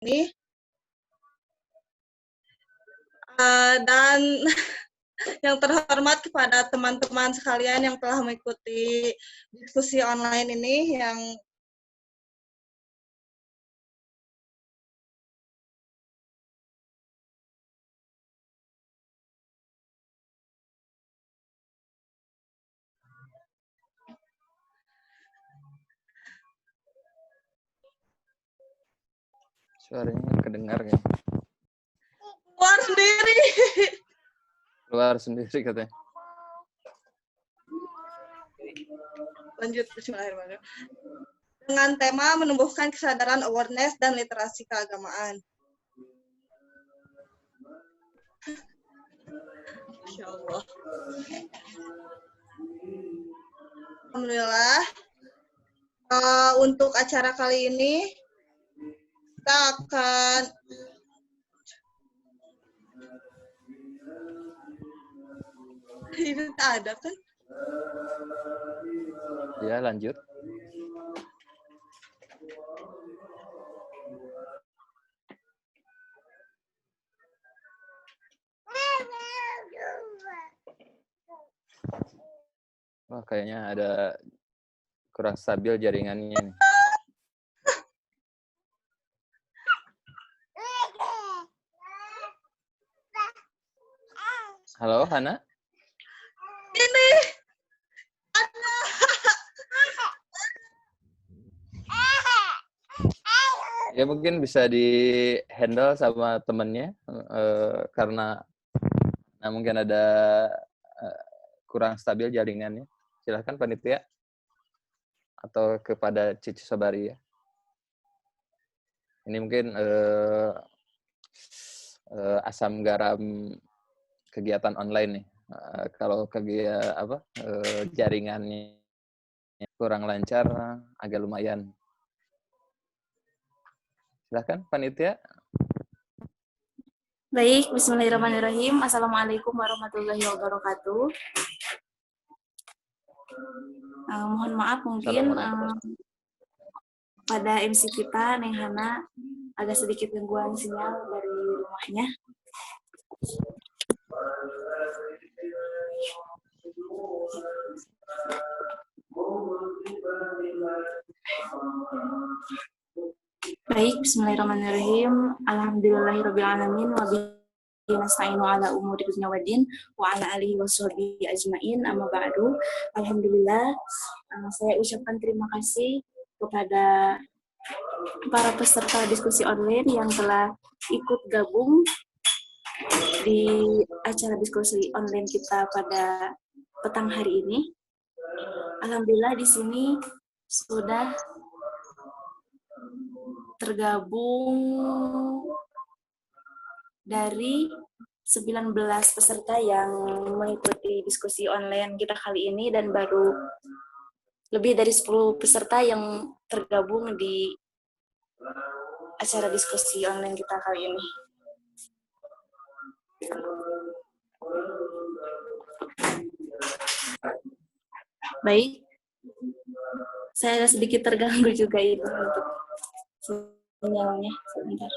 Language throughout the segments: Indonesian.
ini. Dan yang terhormat kepada teman-teman sekalian yang telah mengikuti diskusi online ini, yang suaranya kedengar ya. Keluar sendiri katanya. Lanjut, bismillahirrahmanirrahim. Dengan tema menumbuhkan kesadaran awareness dan literasi keagamaan. Masya Allah. Alhamdulillah. Untuk acara kali ini, kita akan ini tak ada kan? Ya, lanjut. Wah, kayaknya ada kurang stabil jaringannya nih. Halo, Hana? Ini Ya mungkin bisa di-handle sama temennya, karena mungkin ada kurang stabil jaringannya. Silahkan panitia atau kepada Cici Sabari ya. Ini mungkin asam garam kegiatan online nih. Kalau kegiatan jaringannya kurang lancar, agak lumayan. Silahkan panitia. Baik, bismillahirrahmanirrahim. Assalamualaikum warahmatullahi wabarakatuh. Mohon maaf mungkin pada MC kita, Neng Hana, agak sedikit gangguan sinyal dari rumahnya. Baik, bismillahirrahmanirrahim. Alhamdulillahirrabbilalamin wa bihi nasta'inu ala umuri dunya waddin wa ala alihi washabihi ajmain. Amma ba'du. Alhamdulillah, saya ucapkan terima kasih kepada para peserta diskusi online yang telah ikut gabung di acara diskusi online kita pada petang hari ini. Alhamdulillah di sini sudah tergabung dari 19 peserta yang mengikuti diskusi online kita kali ini, dan baru lebih dari 10 peserta yang tergabung di acara diskusi online kita kali ini. Baik, saya sedikit terganggu juga itu untuk sinyalnya sebentar.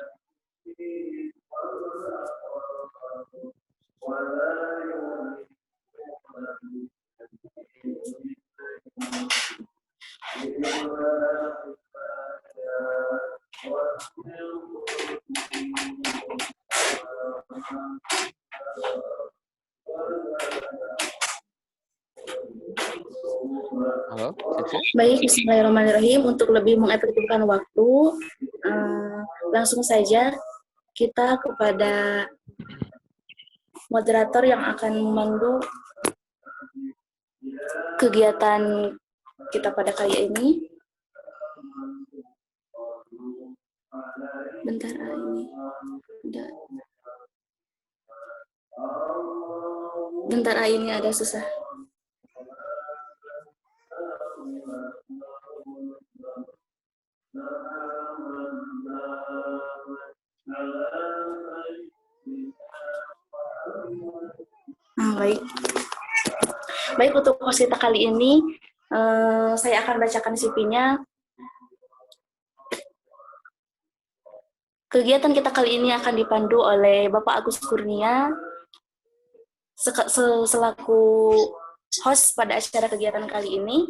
Halo, Cici. Baik, bismillahirrahmanirrahim. Untuk lebih mengefektifkan waktu, langsung saja kita kepada moderator yang akan memandu kegiatan kita pada kali ini. Bentar, ini udah. Bentar, ini ada susah. Baik. Baik, untuk kosita kali ini saya akan bacakan CV-nya. Kegiatan kita kali ini akan dipandu oleh Bapak Agus Kurnia selaku host pada acara kegiatan kali ini.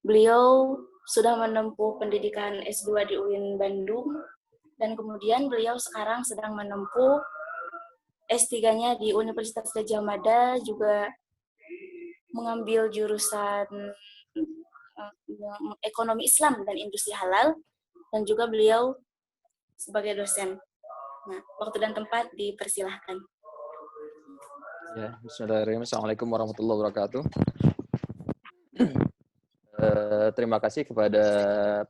Beliau sudah menempuh pendidikan S2 di UIN Bandung, dan kemudian beliau sekarang sedang menempuh S3-nya di Universitas Gadjah Mada, juga mengambil jurusan ekonomi Islam dan industri halal, dan juga beliau sebagai dosen. Nah, waktu dan tempat dipersilahkan. Ya, bismillahirrahmanirrahim. Assalamualaikum warahmatullahi wabarakatuh. Terima kasih kepada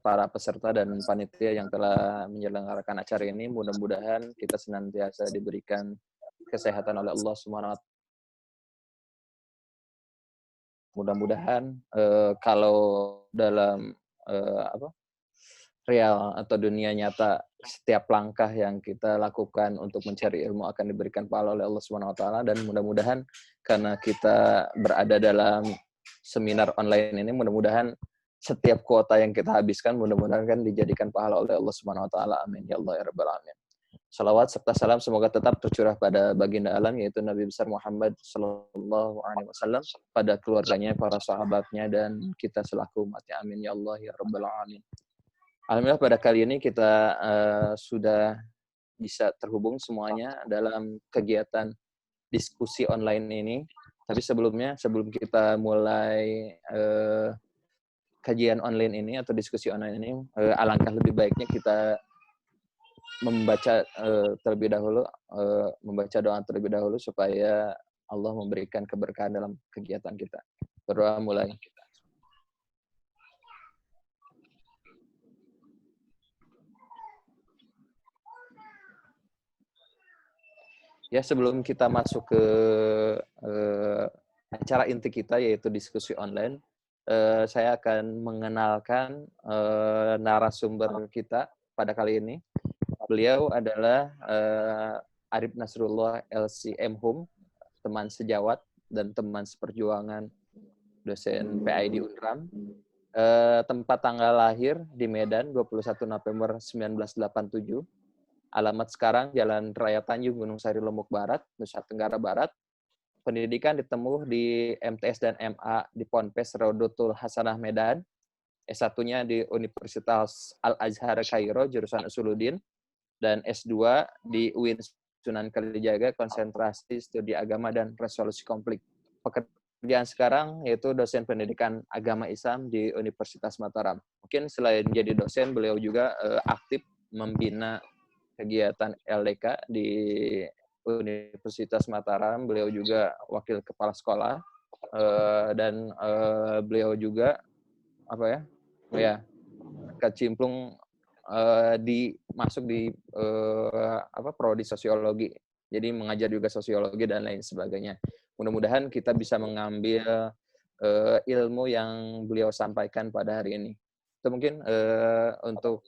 para peserta dan panitia yang telah menyelenggarakan acara ini. Mudah-mudahan kita senantiasa diberikan kesehatan oleh Allah Subhanahu wa Ta'ala. Mudah-mudahan kalau dalam real atau dunia nyata, setiap langkah yang kita lakukan untuk mencari ilmu akan diberikan pahala oleh Allah Subhanahu wa Ta'ala. Dan mudah-mudahan karena kita berada dalam seminar online ini, mudah-mudahan setiap kuota yang kita habiskan mudah-mudahan kan dijadikan pahala oleh Allah Subhanahu wa Ta'ala. Amin ya Allah ya rabbal alamin. Salawat serta salam semoga tetap tercurah pada baginda alam, yaitu Nabi besar Muhammad sallallahu alaihi wasallam, pada keluarganya, para sahabatnya, dan kita selaku umatnya. Amin ya Allah ya rabbal alamin. Alhamdulillah pada kali ini kita sudah bisa terhubung semuanya dalam kegiatan diskusi online ini. Tapi sebelumnya, sebelum kita mulai kajian online ini atau diskusi online ini, alangkah lebih baiknya kita membaca terlebih dahulu, membaca doa terlebih dahulu supaya Allah memberikan keberkahan dalam kegiatan kita. Berdoa mulai. Ya, sebelum kita masuk ke acara inti kita, yaitu diskusi online, saya akan mengenalkan narasumber kita pada kali ini. Beliau adalah Arif Nasrullah LCM Hum, teman sejawat dan teman seperjuangan, dosen PI di UNRAM. Tempat tanggal lahir di Medan 21 November 1987. Alamat sekarang Jalan Raya Tanjung, Gunung Sari, Lombok Barat, Nusa Tenggara Barat. Pendidikan ditempuh di MTS dan MA di Ponpes Raudatul Hasanah Medan. S1-nya di Universitas Al-Azhar Kairo, jurusan Usuluddin. Dan S2 di UIN Sunan Kalijaga, konsentrasi studi agama dan resolusi konflik. Pekerjaan sekarang yaitu dosen pendidikan agama Islam di Universitas Mataram. Mungkin selain jadi dosen, beliau juga aktif membina kegiatan LDK di Universitas Mataram. Beliau juga wakil kepala sekolah, dan beliau juga kecimplung masuk di prodi sosiologi. Jadi mengajar juga sosiologi dan lain sebagainya. Mudah-mudahan kita bisa mengambil ilmu yang beliau sampaikan pada hari ini. Itu mungkin untuk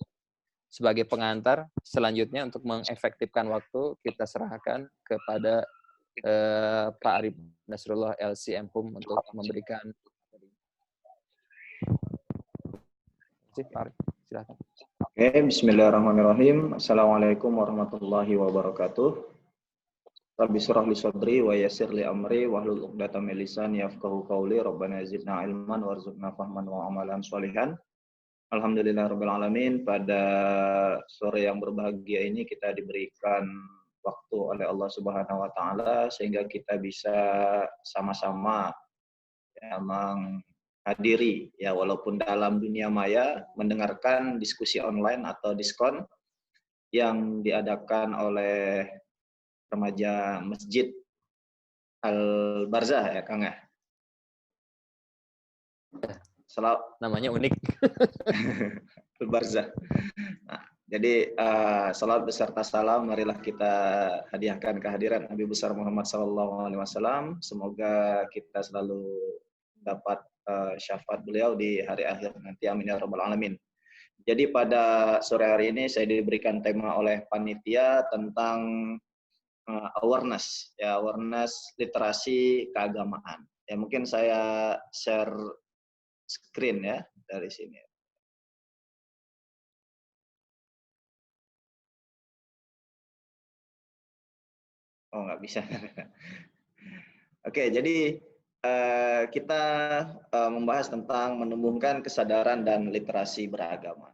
sebagai pengantar. Selanjutnya untuk mengefektifkan waktu, kita serahkan kepada Pak Arif Nasrullah LCM Hum untuk memberikan. Pak Arif, silakan. Oke, bismillahirrahmanirrahim. Assalamualaikum warahmatullahi wabarakatuh. Rabbi shrah li sadri wa yassir li amri wahlul 'uqdatam min lisani yafqahu qawli. Rabbana zidna ilman warzuqna fahman wa amalan sholihan. Alhamdulillahirabbil alamin. Pada sore yang berbahagia ini kita diberikan waktu oleh Allah Subhanahu wa taala sehingga kita bisa sama-sama menghadiri, ya walaupun dalam dunia maya, mendengarkan diskusi online atau diskon yang diadakan oleh remaja Masjid Al-Barzah, ya Kang ya. Namanya unik. Al-Barzah. Nah, jadi salat beserta salam marilah kita hadiahkan kehadiran Nabi besar Muhammad SAW. Semoga kita selalu dapat syafaat beliau di hari akhir nanti. Amin ya rabbal alamin. Jadi pada sore hari ini saya diberikan tema oleh panitia tentang awareness, ya awareness literasi keagamaan. Ya mungkin saya share screen ya dari sini. Oh, nggak bisa. Oke, jadi kita membahas tentang menumbuhkan kesadaran dan literasi beragama.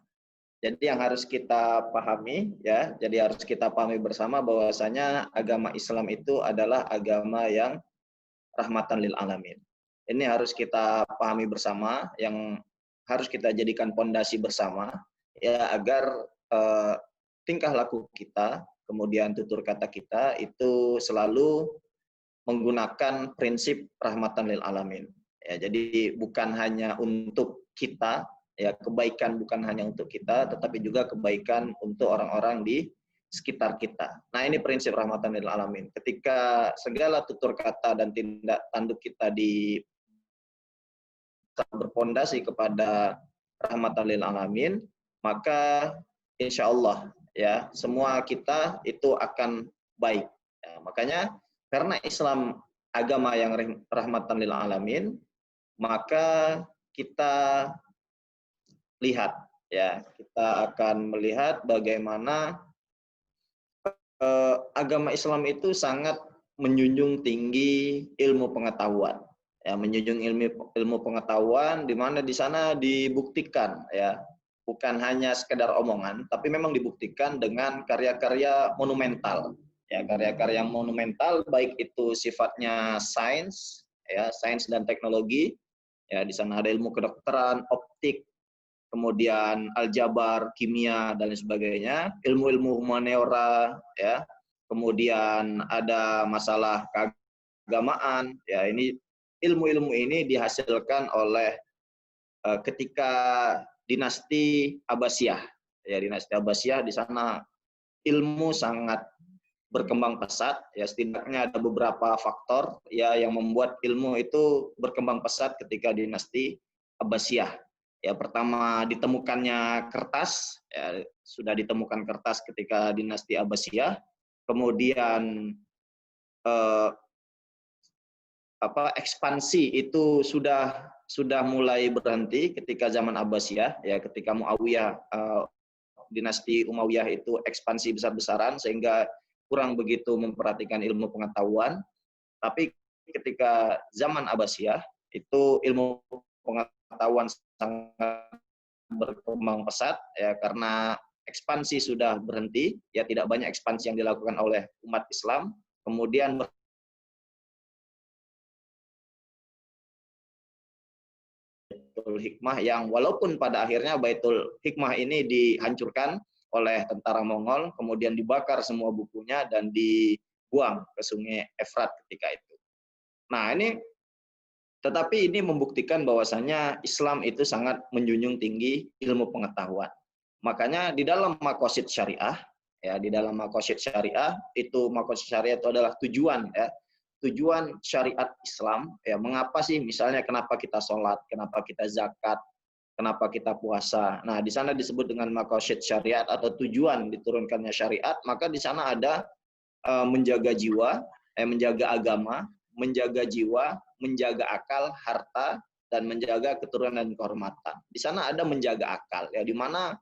Jadi yang harus kita pahami ya, jadi harus kita pahami bersama bahwasanya agama Islam itu adalah agama yang rahmatan lil alamin. Ini harus kita pahami bersama, yang harus kita jadikan pondasi bersama ya, agar tingkah laku kita, kemudian tutur kata kita itu selalu menggunakan prinsip rahmatan lil alamin. Ya, jadi bukan hanya untuk kita, ya kebaikan bukan hanya untuk kita, tetapi juga kebaikan untuk orang-orang di sekitar kita. Nah, ini prinsip rahmatan lil alamin. Ketika segala tutur kata dan tindak tanduk kita berpondasi kepada rahmatan lil alamin, maka insya Allah ya semua kita itu akan baik. Ya, makanya karena Islam agama yang rahmatan lil alamin, maka kita lihat ya, kita akan melihat bagaimana agama Islam itu sangat menjunjung tinggi ilmu pengetahuan. Ya, menjunjung ilmu pengetahuan di mana di sana dibuktikan ya, bukan hanya sekedar omongan, tapi memang dibuktikan dengan karya-karya monumental. Ya, karya-karya monumental baik itu sifatnya sains, ya, sains dan teknologi. Ya, di sana ada ilmu kedokteran, optik, kemudian aljabar, kimia dan lain sebagainya, ilmu-ilmu humaniora, ya. Kemudian ada masalah keagamaan, ya, ini ilmu-ilmu ini dihasilkan oleh ketika dinasti Abbasiyah. Ya, dinasti Abbasiyah di sana ilmu sangat berkembang pesat, ya setidaknya ada beberapa faktor ya yang membuat ilmu itu berkembang pesat ketika dinasti Abbasiyah. Ya, pertama ditemukannya kertas, ya, sudah ditemukan kertas ketika dinasti Abbasiyah. Kemudian ekspansi itu sudah mulai berhenti ketika zaman Abbasiyah, ya ketika Muawiyah, dinasti Umayyah itu ekspansi besar-besaran sehingga kurang begitu memperhatikan ilmu pengetahuan. Tapi ketika zaman Abbasiyah itu ilmu pengetahuan sangat berkembang pesat ya, karena ekspansi sudah berhenti, ya tidak banyak ekspansi yang dilakukan oleh umat Islam. Kemudian Baitul Hikmah yang walaupun pada akhirnya Baitul Hikmah ini dihancurkan oleh tentara Mongol, kemudian dibakar semua bukunya dan dibuang ke Sungai Efrat ketika itu. Nah, tetapi ini membuktikan bahwasanya Islam itu sangat menjunjung tinggi ilmu pengetahuan. Makanya di dalam maqasid syariah, ya di dalam maqasid syariah itu, maqasid syariah itu adalah tujuan ya. Tujuan syariat Islam, ya mengapa sih misalnya kenapa kita sholat, kenapa kita zakat, kenapa kita puasa. Nah, di sana disebut dengan maqasid syariat atau tujuan diturunkannya syariat, maka di sana ada menjaga jiwa, menjaga agama, menjaga jiwa, menjaga akal, harta, dan menjaga keturunan dan kehormatan. Di sana ada menjaga akal, ya di mana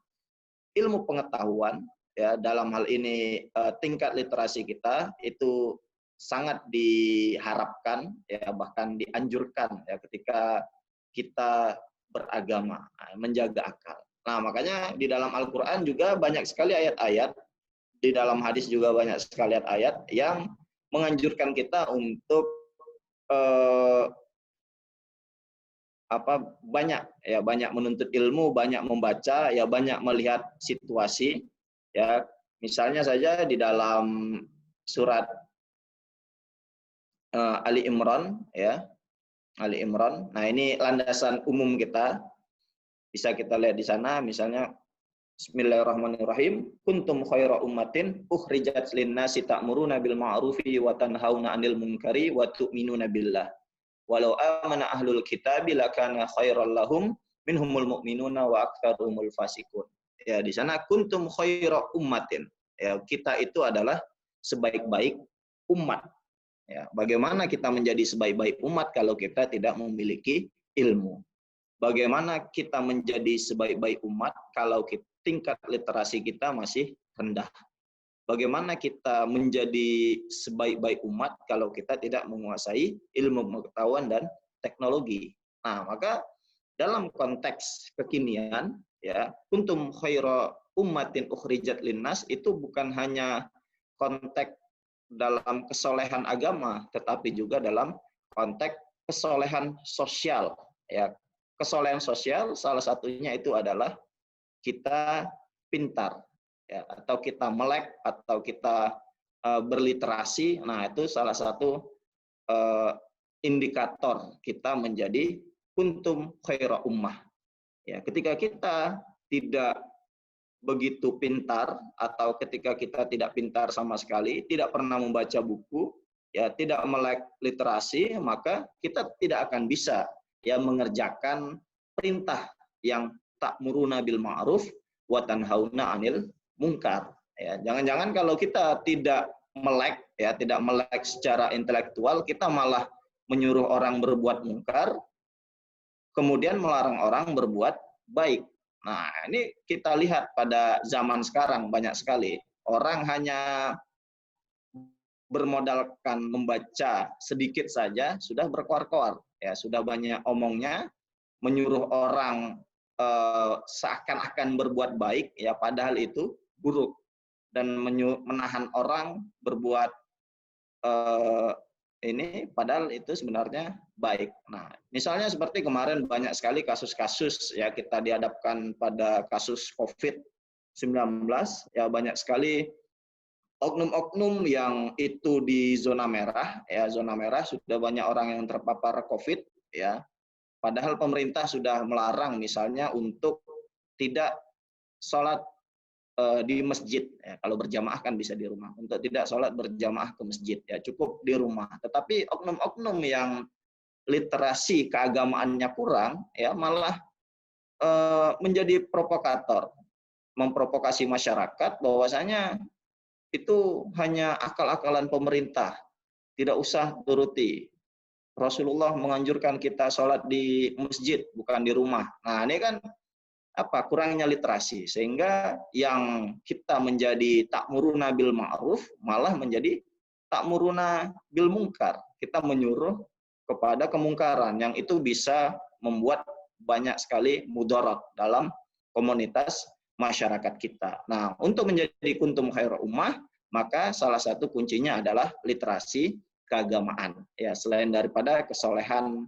ilmu pengetahuan, ya dalam hal ini tingkat literasi kita itu sangat diharapkan, ya bahkan dianjurkan ya ketika kita beragama, menjaga akal. Nah, makanya di dalam Al-Quran juga banyak sekali ayat-ayat, di dalam hadis juga banyak sekali ayat yang menganjurkan kita untuk banyak menuntut ilmu, banyak membaca, ya banyak melihat situasi. Ya, misalnya saja di dalam surat Ali Imran, ya Ali Imran. Nah, ini landasan umum kita. Bisa kita lihat di sana, misalnya Bismillahirrahmanirrahim. Kuntum khaira ummatin ukhrijat lin-nasi ta'muruna bil ma'rufi wa tanhauna 'anil munkari wa tu'minuna billah. Walau amana ahlul kitabi lakana khairal lahum minhumul mu'minuna wa aktsaruhumul fasiqun. Ya, di sana kuntum khaira ummatin. Ya, kita itu adalah sebaik-baik umat. Ya, bagaimana kita menjadi sebaik-baik umat kalau kita tidak memiliki ilmu? Bagaimana kita menjadi sebaik-baik umat kalau tingkat literasi kita masih rendah? bagaimana kita menjadi sebaik-baik umat kalau kita tidak menguasai ilmu pengetahuan dan teknologi. Nah, maka dalam konteks kekinian, ya, kuntum khaira ummatin ukhrijat linnas itu bukan hanya konteks dalam kesolehan agama, tetapi juga dalam konteks kesolehan sosial. Ya, kesolehan sosial salah satunya itu adalah kita pintar, ya, atau kita melek, atau kita berliterasi. Nah, itu salah satu indikator kita menjadi kuntum khaira ummah. Ya, ketika kita tidak begitu pintar, atau ketika kita tidak pintar sama sekali, tidak pernah membaca buku, ya, tidak melek literasi, maka kita tidak akan bisa, ya, mengerjakan perintah yang ta'muruna bil ma'ruf wa tanhauna 'anil munkar. Ya, jangan-jangan kalau kita tidak melek, ya, tidak melek secara intelektual, kita malah menyuruh orang berbuat mungkar, kemudian melarang orang berbuat baik. Nah, ini kita lihat pada zaman sekarang banyak sekali orang hanya bermodalkan membaca sedikit saja sudah berkoar-koar, ya, sudah banyak omongnya, menyuruh orang seakan-akan berbuat baik, ya, padahal itu buruk, dan menahan orang berbuat ini padahal itu sebenarnya baik. Nah, misalnya seperti kemarin banyak sekali kasus-kasus, ya, kita dihadapkan pada kasus COVID-19, ya, banyak sekali oknum-oknum yang itu di zona merah, ya, zona merah sudah banyak orang yang terpapar COVID, ya. Padahal pemerintah sudah melarang misalnya untuk tidak sholat di masjid, ya, kalau berjamaah kan bisa di rumah, untuk tidak sholat berjamaah ke masjid, ya, cukup di rumah. Tetapi oknum-oknum yang literasi keagamaannya kurang, ya, malah menjadi provokator, memprovokasi masyarakat bahwasanya itu hanya akal-akalan pemerintah, tidak usah turuti. Rasulullah menganjurkan kita sholat di masjid, bukan di rumah. Nah, ini kan apa, kurangnya literasi, sehingga yang kita menjadi ta'muruna bil ma'ruf malah menjadi ta'muruna bil munkar. Kita menyuruh kepada kemungkaran yang itu bisa membuat banyak sekali mudarat dalam komunitas masyarakat kita. Nah, untuk menjadi kuntum khaira ummah, maka salah satu kuncinya adalah literasi keagamaan, ya, selain daripada kesolehan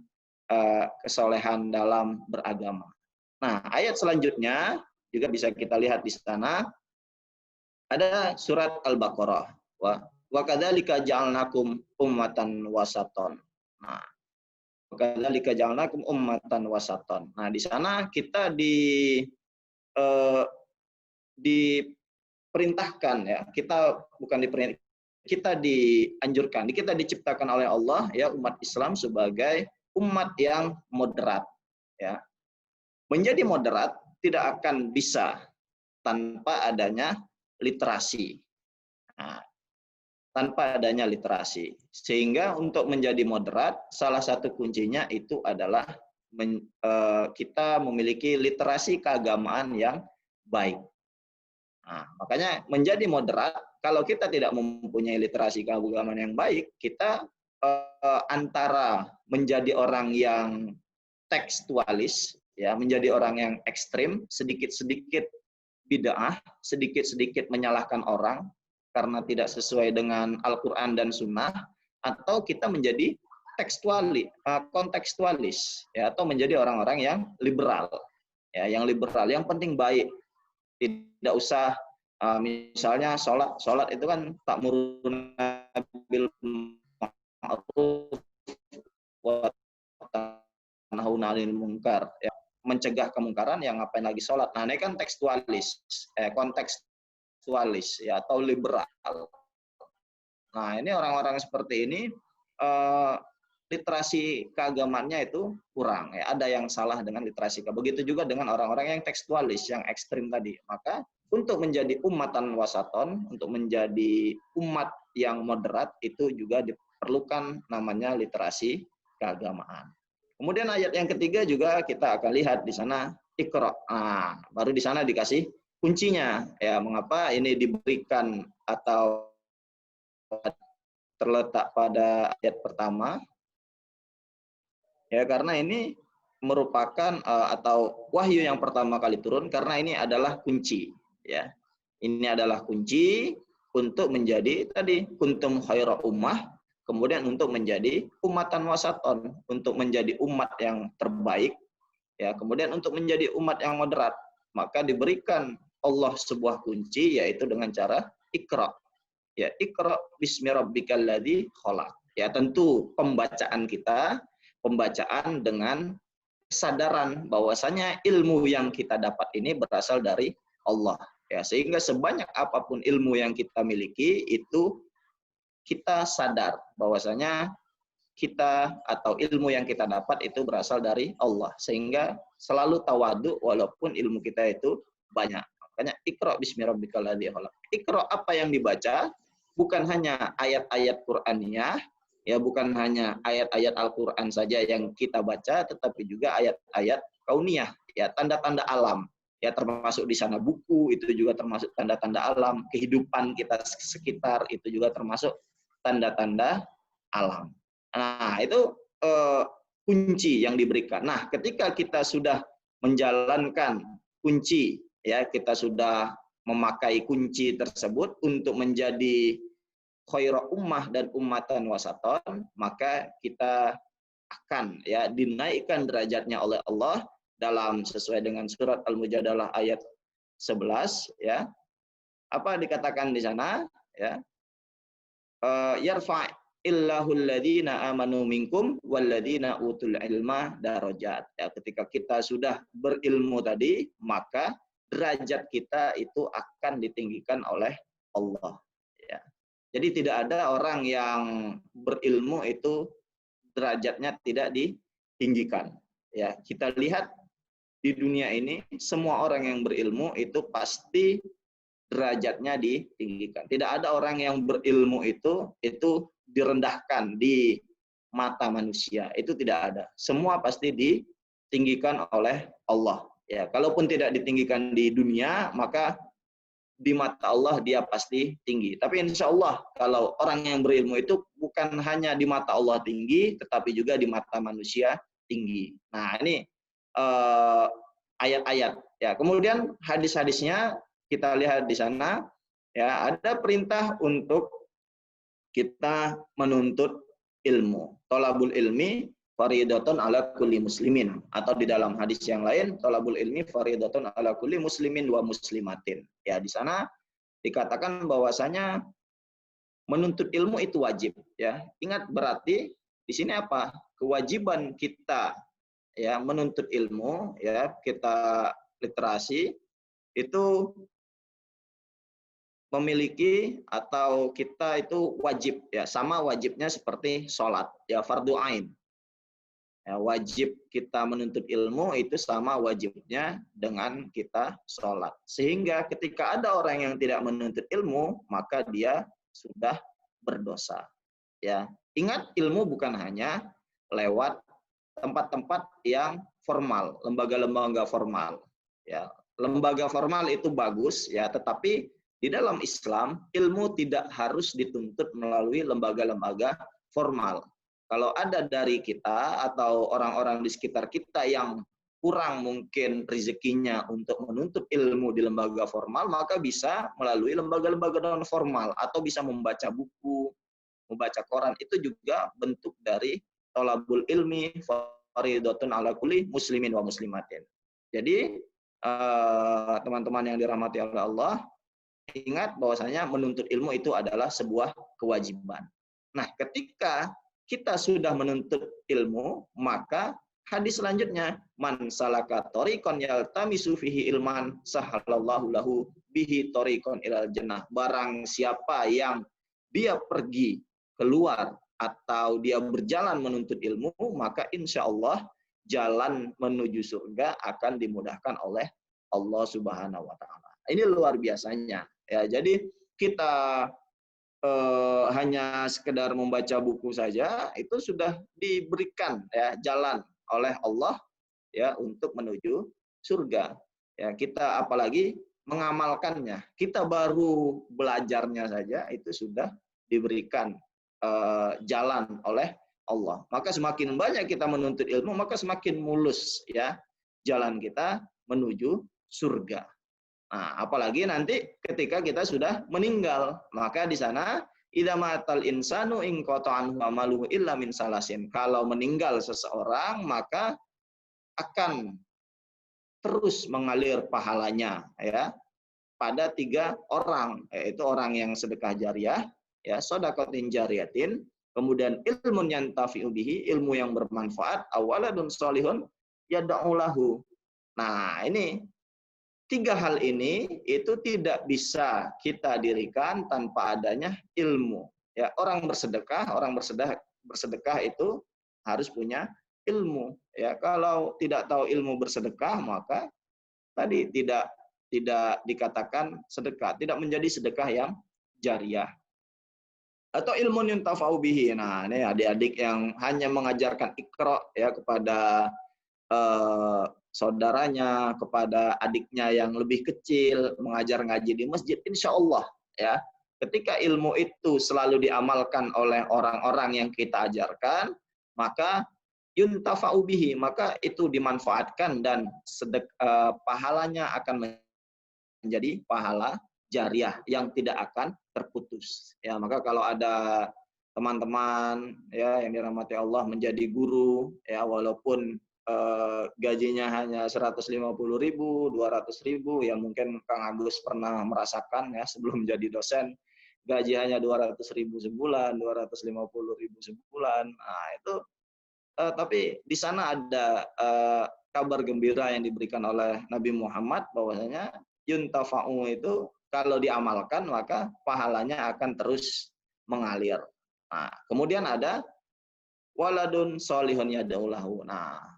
dalam beragama. Nah, ayat selanjutnya juga bisa kita lihat di sana. Ada surat Al-Baqarah. Wa kadzalika ja'alnakum ummatan wasaton. Nah, wa kadzalika ja'alnakum ummatan wasaton. Nah, di sana kita diperintahkan, ya. Kita bukan diperintahkan, kita dianjurkan, kita diciptakan oleh Allah, ya, umat Islam sebagai umat yang moderat, ya. Menjadi moderat tidak akan bisa tanpa adanya literasi. Nah, tanpa adanya literasi. Sehingga untuk menjadi moderat, salah satu kuncinya itu adalah kita memiliki literasi keagamaan yang baik. Nah, makanya menjadi moderat, kalau kita tidak mempunyai literasi keagamaan yang baik, kita antara menjadi orang yang tekstualis, ya, menjadi orang yang ekstrim, sedikit-sedikit bid'ah, sedikit-sedikit menyalahkan orang karena tidak sesuai dengan Al-Quran dan Sunnah, atau kita menjadi kontekstualis, ya, atau menjadi orang-orang yang liberal, ya, yang liberal, yang penting baik, tidak usah misalnya sholat itu kan ta'muruna bil ma'ruf wa tanhauna 'anil munkar, ya, mencegah kemungkaran, yang ngapain lagi sholat. Nah, ini kan tekstualis, kontekstualis, ya, atau liberal. Nah, ini orang-orang seperti ini literasi keagamaannya itu kurang, ya. Ada yang salah dengan literasi. Begitu juga dengan orang-orang yang tekstualis, yang ekstrim tadi. Maka untuk menjadi ummatan wasaton, untuk menjadi umat yang moderat, itu juga diperlukan namanya literasi keagamaan. Kemudian ayat yang ketiga juga kita akan lihat di sana Iqra. Nah, baru di sana dikasih kuncinya ya, mengapa ini diberikan atau terletak pada ayat pertama ya, karena ini merupakan atau wahyu yang pertama kali turun, karena ini adalah kunci ya. Ini adalah kunci untuk menjadi tadi kuntum khaira ummah, kemudian untuk menjadi ummatan wasaton, untuk menjadi umat yang terbaik ya, kemudian untuk menjadi umat yang moderat. Maka diberikan Allah sebuah kunci, yaitu dengan cara Iqra. Ya, Iqra bismi rabbikal ladzi khalaq. Ya, tentu pembacaan kita, pembacaan dengan kesadaran bahwasanya ilmu yang kita dapat ini berasal dari Allah. Ya, sehingga sebanyak apapun ilmu yang kita miliki, itu kita sadar bahwasanya kita atau ilmu yang kita dapat itu berasal dari Allah, sehingga selalu tawadu walaupun ilmu kita itu banyak. Makanya Iqra bismi rabbikal ladzi khalaq. Iqra, apa yang dibaca bukan hanya ayat-ayat Qur'aniyah ya, bukan hanya ayat-ayat Al-Qur'an saja yang kita baca, tetapi juga ayat-ayat kauniyah ya, tanda-tanda alam ya, termasuk di sana buku, itu juga termasuk tanda-tanda alam, kehidupan kita sekitar itu juga termasuk tanda-tanda alam. Nah, itu kunci yang diberikan. Nah, ketika kita sudah menjalankan kunci, ya, kita sudah memakai kunci tersebut untuk menjadi khaira ummah dan ummatan wasaton, maka kita akan ya dinaikkan derajatnya oleh Allah dalam sesuai dengan surat Al-Mujadalah ayat 11 ya. Apa dikatakan di sana ya? Yarfa' illahul ladzina amanu minkum walladzina utul ilma darajat. Ya, ketika kita sudah berilmu tadi, maka derajat kita itu akan ditinggikan oleh Allah. Ya. Jadi tidak ada orang yang berilmu itu derajatnya tidak ditinggikan. Ya, kita lihat di dunia ini semua orang yang berilmu itu pasti derajatnya ditinggikan. Tidak ada orang yang berilmu itu direndahkan di mata manusia. Itu tidak ada. Semua pasti ditinggikan oleh Allah. Ya, kalaupun tidak ditinggikan di dunia, maka di mata Allah dia pasti tinggi. Tapi insya Allah kalau orang yang berilmu itu bukan hanya di mata Allah tinggi, tetapi juga di mata manusia tinggi. Nah, ini ayat-ayat. Ya, kemudian hadis-hadisnya kita lihat di sana. Ya, ada perintah untuk kita menuntut ilmu. Thalabul ilmi faridatun ala kulli muslimin, atau di dalam hadis yang lain thalabul ilmi faridatun ala kulli muslimin wa muslimatin. Ya, di sana dikatakan bahwasanya menuntut ilmu itu wajib ya. Ingat, berarti di sini apa? Kewajiban kita ya menuntut ilmu ya, kita literasi itu memiliki atau kita itu wajib ya, sama wajibnya seperti sholat ya, fardu ain. Ya, wajib kita menuntut ilmu itu sama wajibnya dengan kita sholat. Sehingga ketika ada orang yang tidak menuntut ilmu, maka dia sudah berdosa. Ya, ingat, ilmu bukan hanya lewat tempat-tempat yang formal, lembaga-lembaga formal. Ya, lembaga formal itu bagus ya, tetapi di dalam Islam ilmu tidak harus dituntut melalui lembaga-lembaga formal. Kalau ada dari kita atau orang-orang di sekitar kita yang kurang mungkin rezekinya untuk menuntut ilmu di lembaga formal, maka bisa melalui lembaga-lembaga non formal, atau bisa membaca buku, membaca koran. Itu juga bentuk dari thalabul ilmi faridatun ala kulli muslimin wa muslimatin. Jadi teman-teman yang dirahmati oleh Allah, ingat bahwasanya menuntut ilmu itu adalah sebuah kewajiban. Nah, ketika kita sudah menuntut ilmu, maka hadis selanjutnya, man salaka thoriqan yaltamisu fihi ilman sahalallahu lahu bihi thoriqan ilal jannah. Barang siapa yang dia pergi keluar atau dia berjalan menuntut ilmu, maka insya Allah jalan menuju surga akan dimudahkan oleh Allah Subhanahu wa taala. Ini luar biasanya ya. Jadi kita hanya sekedar membaca buku saja itu sudah diberikan ya jalan oleh Allah ya untuk menuju surga. Ya, kita apalagi mengamalkannya. Kita baru belajarnya saja itu sudah diberikan jalan oleh Allah. Maka semakin banyak kita menuntut ilmu, maka semakin mulus ya jalan kita menuju surga. Nah, apalagi nanti ketika kita sudah meninggal, maka di sana idza matal insanu in qata'anhu amaluhu illa min salasin. Kalau meninggal seseorang, maka akan terus mengalir pahalanya ya pada 3 orang, yaitu orang yang sedekah jariah, ya, shadaqatin jariyatin, kemudian ilmun yantafi'u bihi, ilmu yang bermanfaat, awaladun sholihun yad'u lahu. Nah, ini 3 hal ini itu tidak bisa kita dirikan tanpa adanya ilmu. Ya, orang bersedekah itu harus punya ilmu. Ya, kalau tidak tahu ilmu bersedekah, maka tadi tidak dikatakan sedekah, tidak menjadi sedekah yang jariah. Atau ilmu yang tafau bihi. Nah, ini adik-adik yang hanya mengajarkan iqra ya kepada saudaranya, kepada adiknya yang lebih kecil, mengajar ngaji di masjid, insya Allah ya, ketika ilmu itu selalu diamalkan oleh orang-orang yang kita ajarkan, maka yuntafa'u bihi, maka itu dimanfaatkan dan pahalanya akan menjadi pahala jariah yang tidak akan terputus. Ya, maka kalau ada teman-teman ya yang dirahmati Allah menjadi guru ya, walaupun gajinya hanya 150.000, 200.000, ya mungkin Kang Agus pernah merasakan ya sebelum jadi dosen, gaji hanya 200.000 sebulan, 250.000 sebulan. Nah, itu tapi di sana ada kabar gembira yang diberikan oleh Nabi Muhammad bahwasanya yuntafa'u itu kalau diamalkan maka pahalanya akan terus mengalir. Nah, kemudian ada waladun sholihun yad'u lahu. Nah,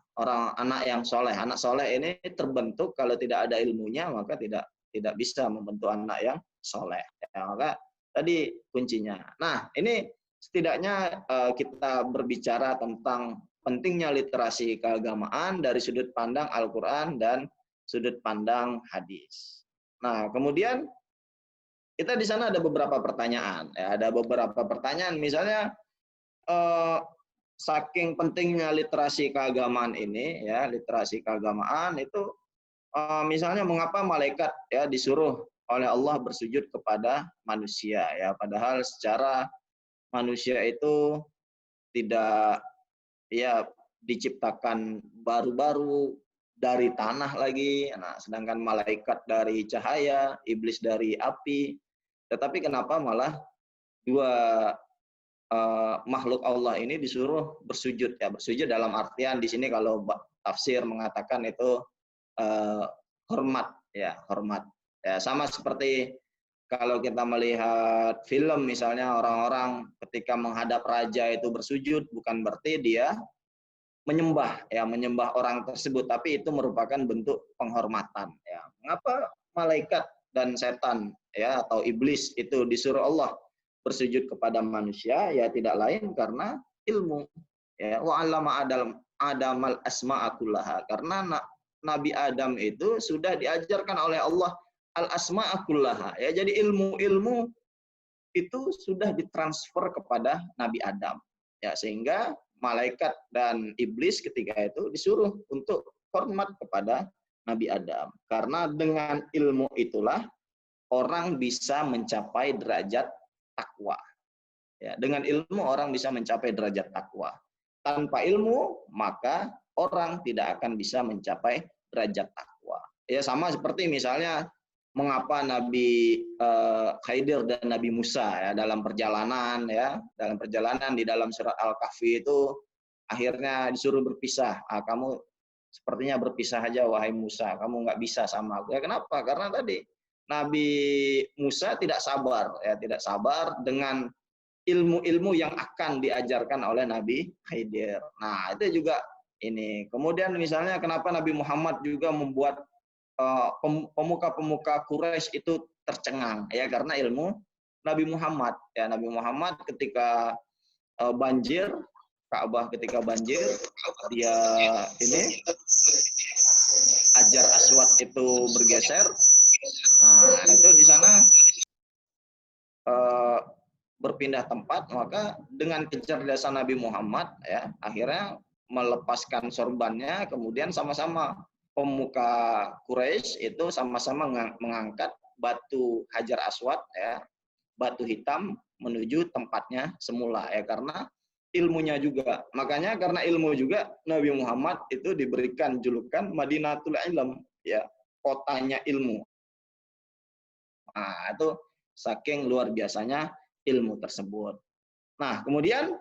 anak yang soleh. Anak soleh ini terbentuk kalau tidak ada ilmunya, maka tidak bisa membentuk anak yang soleh. Ya, maka tadi kuncinya. Nah, ini setidaknya kita berbicara tentang pentingnya literasi keagamaan dari sudut pandang Al-Quran dan sudut pandang hadis. Nah, kemudian kita di sana ada beberapa pertanyaan. Ya, ada beberapa pertanyaan, misalnya saking pentingnya literasi keagamaan ini, ya literasi keagamaan itu, misalnya mengapa malaikat ya disuruh oleh Allah bersujud kepada manusia, ya padahal secara manusia itu tidak ya diciptakan baru-baru dari tanah lagi, nah sedangkan malaikat dari cahaya, iblis dari api, tetapi kenapa malah dua makhluk Allah ini disuruh bersujud, ya bersujud dalam artian di sini kalau tafsir mengatakan itu hormat, ya hormat, ya sama seperti kalau kita melihat film misalnya orang-orang ketika menghadap raja itu bersujud, bukan berarti dia menyembah, ya menyembah orang tersebut, tapi itu merupakan bentuk penghormatan. Ya, mengapa malaikat dan setan, ya atau iblis itu disuruh Allah bersujud kepada manusia? Ya tidak lain karena ilmu. Ya, wa 'allama Adamal asma'a kullaha, karena Nabi Adam itu sudah diajarkan oleh Allah al-asma'a kullaha. Ya, jadi ilmu-ilmu itu sudah ditransfer kepada Nabi Adam. Ya, sehingga malaikat dan iblis ketika itu disuruh untuk hormat kepada Nabi Adam. Karena dengan ilmu itulah orang bisa mencapai derajat takwa. Ya, dengan ilmu orang bisa mencapai derajat takwa. Tanpa ilmu, maka orang tidak akan bisa mencapai derajat takwa. Ya, sama seperti misalnya mengapa Nabi Khidir dan Nabi Musa ya dalam perjalanan di dalam surat Al-Kahfi itu akhirnya disuruh berpisah. Kamu sepertinya berpisah aja wahai Musa, kamu nggak bisa sama aku. Ya kenapa? Karena tadi Nabi Musa tidak sabar dengan ilmu-ilmu yang akan diajarkan oleh Nabi Khidir. Nah, itu juga ini. Kemudian misalnya kenapa Nabi Muhammad juga membuat pemuka-pemuka Quraisy itu tercengang, ya karena ilmu Nabi Muhammad. Ya, Nabi Muhammad ketika banjir, Ka'bah ketika banjir, dia ini Hajar Aswad itu bergeser, Nah, itu di sana berpindah tempat, maka dengan kecerdasan Nabi Muhammad ya akhirnya melepaskan sorbannya, kemudian sama-sama pemuka Quraisy itu sama-sama mengangkat batu Hajar Aswad ya, batu hitam menuju tempatnya semula ya, karena ilmunya juga. Makanya karena ilmu juga Nabi Muhammad itu diberikan julukan Madinatul Ilm ya, kotanya ilmu. Nah, itu saking luar biasanya ilmu tersebut. Nah, kemudian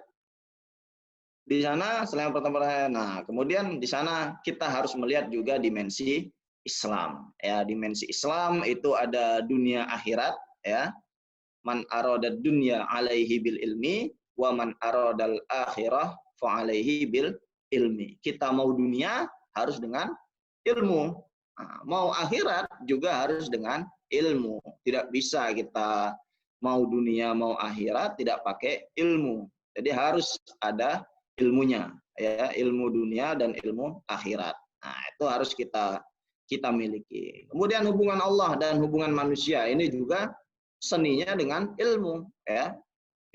di sana selain pertempuran, nah kemudian di sana kita harus melihat juga dimensi Islam. Ya, dimensi Islam itu ada dunia akhirat ya. Man arada dunya alaihi bil ilmi wa man aradal akhirah fa alaihi bil ilmi. Kita mau dunia harus dengan ilmu. Nah, mau akhirat juga harus dengan ilmu. Tidak bisa kita mau dunia mau akhirat tidak pakai ilmu. Jadi harus ada ilmunya ya, ilmu dunia dan ilmu akhirat. Nah, itu harus kita miliki. Kemudian hubungan Allah dan hubungan manusia ini juga seninya dengan ilmu ya.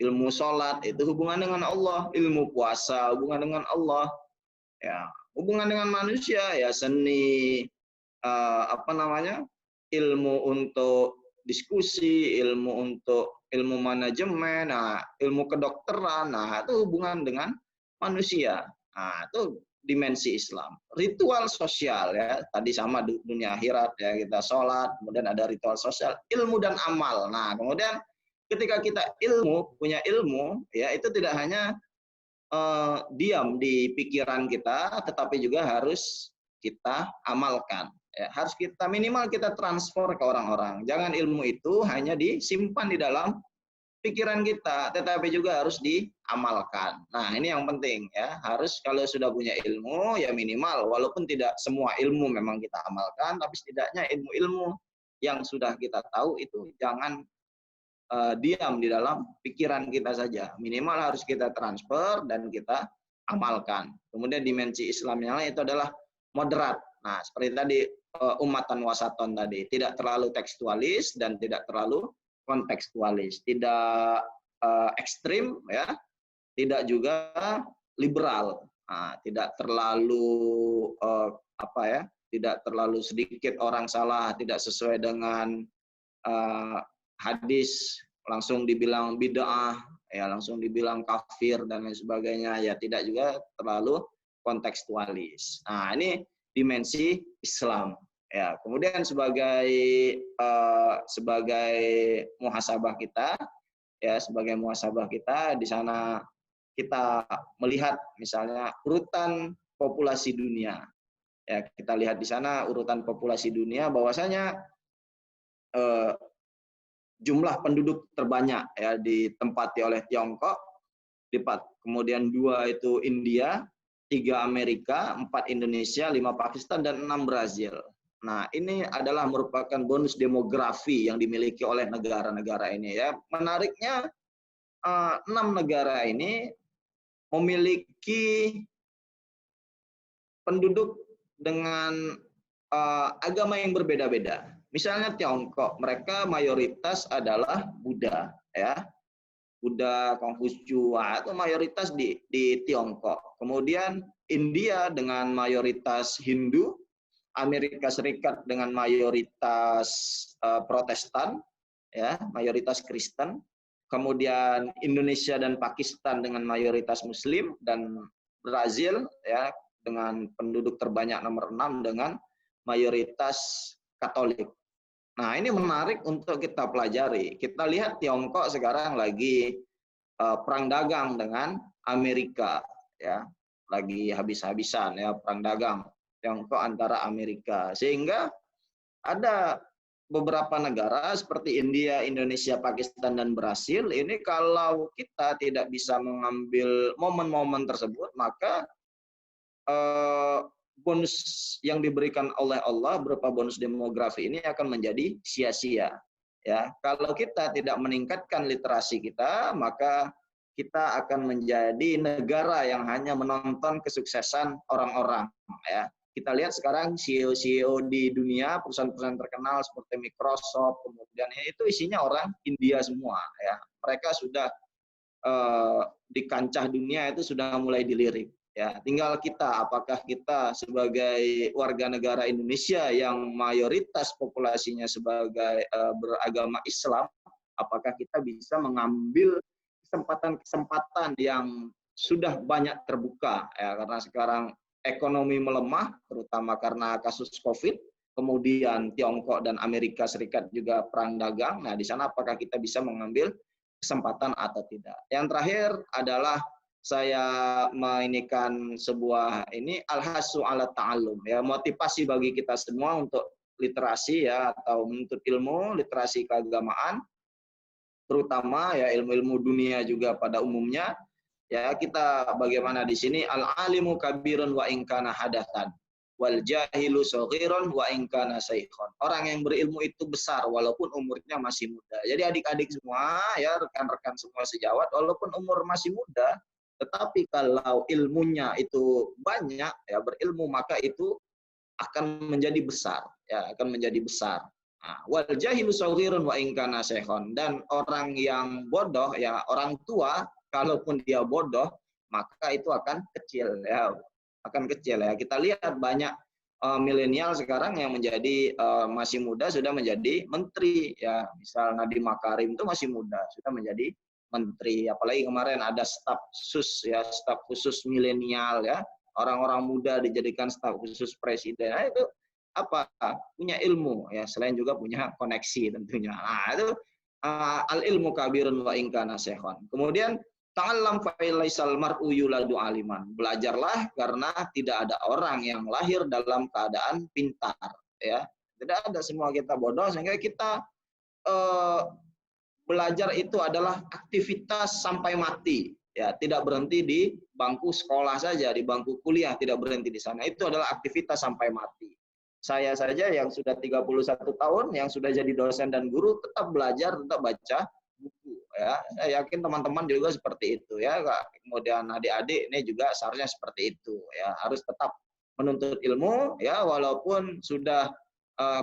Ilmu sholat itu hubungan dengan Allah, ilmu puasa hubungan dengan Allah ya. Hubungan dengan manusia ya seni ilmu untuk diskusi, ilmu untuk ilmu manajemen, nah ilmu kedokteran, nah itu hubungan dengan manusia. Nah, itu dimensi Islam. Ritual sosial ya, tadi sama dunia akhirat ya, kita sholat, kemudian ada ritual sosial, ilmu dan amal. Nah, kemudian ketika kita punya ilmu ya, itu tidak hanya diam di pikiran kita, tetapi juga harus kita amalkan. Ya, harus kita minimal kita transfer ke orang-orang. Jangan ilmu itu hanya disimpan di dalam pikiran kita, tetapi juga harus diamalkan. Nah, ini yang penting ya. Harus kalau sudah punya ilmu ya minimal, walaupun tidak semua ilmu memang kita amalkan, tapi setidaknya ilmu-ilmu yang sudah kita tahu itu jangan diam di dalam pikiran kita saja. Minimal harus kita transfer dan kita amalkan. Kemudian dimensi Islam yang lain itu adalah moderat. Nah, seperti tadi umatan wasaton tadi, tidak terlalu tekstualis dan tidak terlalu kontekstualis, tidak ekstrim ya, tidak juga liberal, nah, tidak terlalu tidak terlalu sedikit orang salah, tidak sesuai dengan hadis langsung dibilang bid'ah, ya langsung dibilang kafir dan lain sebagainya, ya tidak juga terlalu kontekstualis. Nah, ini dimensi Islam. Ya, kemudian sebagai muhasabah kita, ya sebagai muhasabah kita di sana kita melihat misalnya urutan populasi dunia. Ya, kita lihat di sana urutan populasi dunia bahwasanya jumlah penduduk terbanyak ya ditempati oleh Tiongkok, kemudian 2 itu India, 3 Amerika, 4 Indonesia, 5 Pakistan dan 6 Brazil. Nah, ini adalah merupakan bonus demografi yang dimiliki oleh negara-negara ini ya. Menariknya 6 negara ini memiliki penduduk dengan agama yang berbeda-beda. Misalnya Tiongkok, mereka mayoritas adalah Buddha ya. Buddha, Konghucu, itu mayoritas di Tiongkok. Kemudian India dengan mayoritas Hindu, Amerika Serikat dengan mayoritas Protestan, ya, mayoritas Kristen. Kemudian Indonesia dan Pakistan dengan mayoritas Muslim, dan Brazil ya dengan penduduk terbanyak nomor 6 dengan mayoritas Katolik. Nah, ini menarik untuk kita pelajari. Kita lihat Tiongkok sekarang lagi perang dagang dengan Amerika, ya, lagi habis-habisan ya perang dagang Tiongkok antara Amerika, sehingga ada beberapa negara seperti India, Indonesia, Pakistan, dan Brasil ini kalau kita tidak bisa mengambil momen-momen tersebut, maka bonus yang diberikan oleh Allah berupa bonus demografi ini akan menjadi sia-sia. Ya, kalau kita tidak meningkatkan literasi kita, maka kita akan menjadi negara yang hanya menonton kesuksesan orang-orang. Ya, kita lihat sekarang CEO-CEO di dunia, perusahaan-perusahaan terkenal seperti Microsoft, kemudian itu isinya orang India semua ya. Mereka sudah di kancah dunia itu sudah mulai dilirik ya. Tinggal kita, apakah kita sebagai warga negara Indonesia yang mayoritas populasinya sebagai beragama Islam, apakah kita bisa mengambil kesempatan-kesempatan yang sudah banyak terbuka ya, karena sekarang ekonomi melemah, terutama karena kasus COVID, kemudian Tiongkok dan Amerika Serikat juga perang dagang. Nah, di sana apakah kita bisa mengambil kesempatan atau tidak? Yang terakhir adalah saya menginikan sebuah ini al-hasu ala ta'allum ya, motivasi bagi kita semua untuk literasi ya, atau menuntut ilmu, literasi keagamaan, terutama ya ilmu-ilmu dunia juga pada umumnya. Ya, kita bagaimana di sini al-alimu kabirun wa in kana hadatsan wal jahilu shaghirun wa in kana saikhon. Orang yang berilmu itu besar walaupun umurnya masih muda. Jadi adik-adik semua ya, rekan-rekan semua sejawat, walaupun umur masih muda, tetapi kalau ilmunya itu banyak ya, berilmu, maka itu akan menjadi besar ya, akan menjadi besar. Nah, wal jahilu shaghirun wa in kana saikhon. Dan orang yang bodoh ya, orang tua, kalaupun dia bodoh, maka itu akan kecil ya, akan kecil ya. Kita lihat banyak milenial sekarang yang menjadi masih muda sudah menjadi menteri ya. Misal Nadiem Makarim itu masih muda sudah menjadi menteri. Apalagi kemarin ada staf khusus ya, staf khusus milenial ya. Orang-orang muda dijadikan staf khusus presiden. Nah, itu apa? Punya ilmu ya, selain juga punya koneksi tentunya. Nah, itu al ilmu kabirun wa in kana saikhon. Kemudian ta'allam fa laisal mar'u yuladu aliman. Belajarlah karena tidak ada orang yang lahir dalam keadaan pintar ya. Tidak ada, semua kita bodoh, sehingga kita belajar itu adalah aktivitas sampai mati ya, tidak berhenti di bangku sekolah saja, di bangku kuliah tidak berhenti di sana. Itu adalah aktivitas sampai mati. Saya saja yang sudah 31 tahun yang sudah jadi dosen dan guru tetap belajar, tetap baca buku ya. Saya yakin teman-teman juga seperti itu ya. Kemudian adik-adik ini juga seharusnya seperti itu ya, harus tetap menuntut ilmu ya, walaupun sudah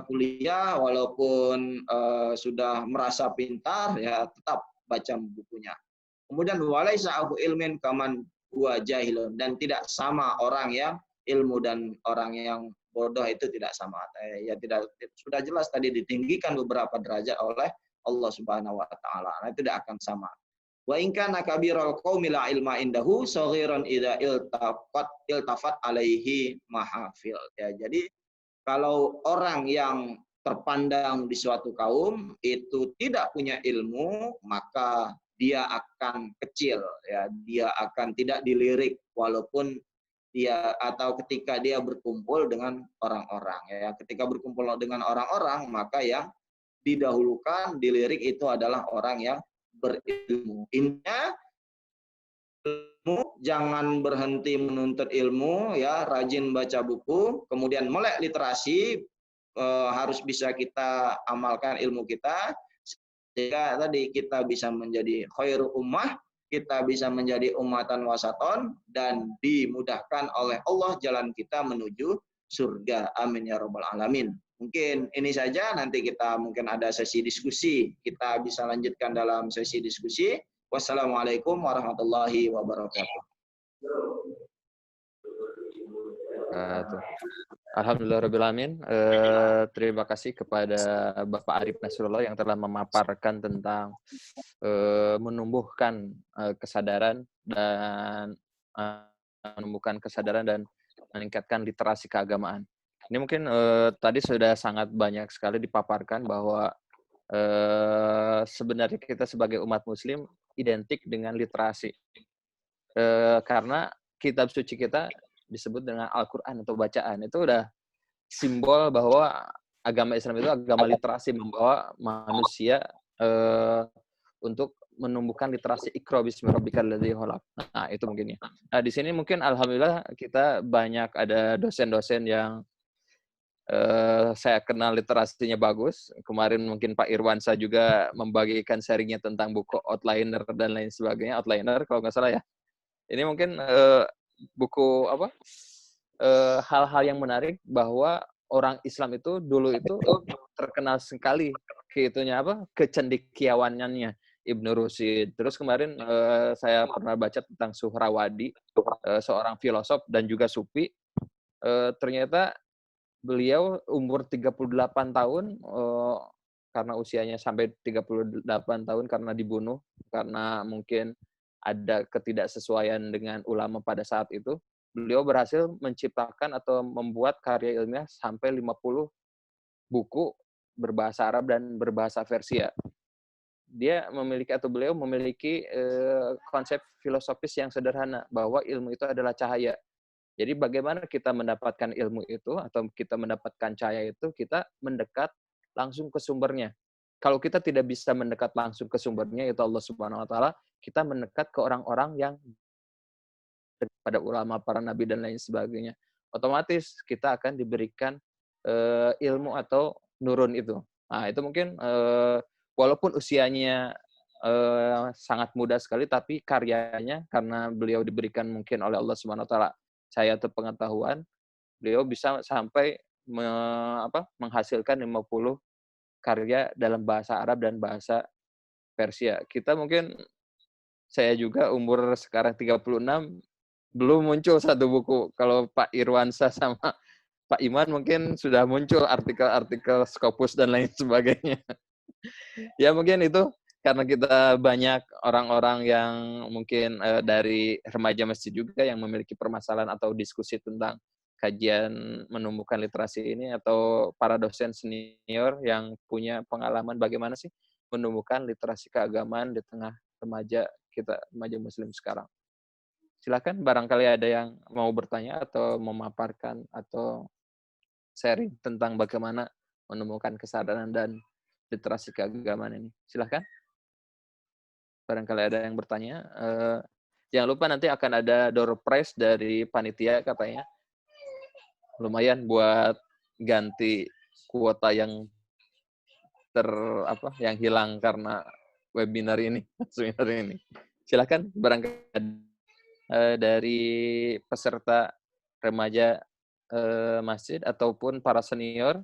kuliah, walaupun sudah merasa pintar ya, tetap baca bukunya. Kemudian walaisa aku ilmin kaman huwa jahilun, dan tidak sama orang yang ilmu dan orang yang bodoh itu tidak sama ya. Tidak, sudah jelas tadi ditinggikan beberapa derajat oleh Allah Subhanahu wa taala. Nah, tidak akan sama. Wa in kana kabiral qaumi la ilma indahu saghiran idza iltafat alaihi mahafil. Ya, jadi kalau orang yang terpandang di suatu kaum itu tidak punya ilmu, maka dia akan kecil ya, dia akan tidak dilirik walaupun dia, atau ketika dia berkumpul dengan orang-orang ya. Ketika berkumpul dengan orang-orang, maka yang didahulukan, dilirik itu adalah orang yang berilmu. Intinya ilmu, jangan berhenti menuntut ilmu ya, rajin baca buku, kemudian melek literasi, harus bisa kita amalkan ilmu kita sehingga tadi kita bisa menjadi khairu ummah, kita bisa menjadi ummatan wasaton, dan dimudahkan oleh Allah jalan kita menuju surga. Amin ya rabbal alamin. Mungkin ini saja, nanti kita mungkin ada sesi diskusi. Kita bisa lanjutkan dalam sesi diskusi. Wassalamualaikum warahmatullahi wabarakatuh. Alhamdulillahirrahmanirrahim. Terima kasih kepada Bapak Arif Nasrullah yang telah memaparkan tentang menumbuhkan kesadaran dan meningkatkan literasi keagamaan. Ini mungkin tadi sudah sangat banyak sekali dipaparkan bahwa sebenarnya kita sebagai umat muslim identik dengan literasi. Karena kitab suci kita disebut dengan Al-Quran atau bacaan. Itu udah simbol bahwa agama Islam itu agama literasi, membawa manusia untuk menumbuhkan literasi Iqra bismi rabbikal ladzi khalaq. Nah, itu mungkin ya. Nah, di sini mungkin alhamdulillah kita banyak ada dosen-dosen yang saya kenal literasinya bagus. Kemarin mungkin Pak Irwansa juga membagikan sharingnya tentang buku Outliner dan lain sebagainya. Outliner kalau nggak salah ya. Ini mungkin buku apa? hal-hal yang menarik bahwa orang Islam itu dulu itu terkenal sekali kecendekiawanannya Ibnu Rushd. Terus kemarin saya pernah baca tentang Suhrawadi, seorang filosof dan juga sufi. Ternyata beliau umur 38 tahun karena usianya sampai 38 tahun karena dibunuh, karena mungkin ada ketidaksesuaian dengan ulama pada saat itu. Beliau berhasil menciptakan atau membuat karya ilmiah sampai 50 buku berbahasa Arab dan berbahasa Persia. Beliau memiliki konsep filosofis yang sederhana bahwa ilmu itu adalah cahaya. Jadi bagaimana kita mendapatkan ilmu itu atau kita mendapatkan cahaya itu, kita mendekat langsung ke sumbernya. Kalau kita tidak bisa mendekat langsung ke sumbernya, yaitu Allah Subhanahu wa taala, kita mendekat ke orang-orang yang pada ulama, para nabi dan lain sebagainya. Otomatis kita akan diberikan ilmu atau nurun itu. Nah, itu mungkin walaupun usianya sangat muda sekali, tapi karyanya karena beliau diberikan mungkin oleh Allah Subhanahu wa taala cahaya atau pengetahuan, beliau bisa sampai menghasilkan 50 karya dalam bahasa Arab dan bahasa Persia. Saya juga umur sekarang 36, belum muncul satu buku. Kalau Pak Irwansyah sama Pak Iman mungkin sudah muncul artikel-artikel Scopus dan lain sebagainya. Ya mungkin itu karena kita banyak orang-orang yang mungkin dari remaja masjid juga yang memiliki permasalahan atau diskusi tentang kajian menumbuhkan literasi ini, atau para dosen senior yang punya pengalaman bagaimana sih menumbuhkan literasi keagamaan di tengah remaja muslim sekarang. Silakan, barangkali ada yang mau bertanya atau memaparkan atau sharing tentang bagaimana menemukan kesadaran dan literasi keagamaan ini. Silakan. Barangkali ada yang bertanya. Jangan lupa nanti akan ada door prize dari panitia katanya. Lumayan buat ganti kuota yang yang hilang karena webinar ini, seminar ini. Silakan, barangkali dari peserta remaja masjid ataupun para senior.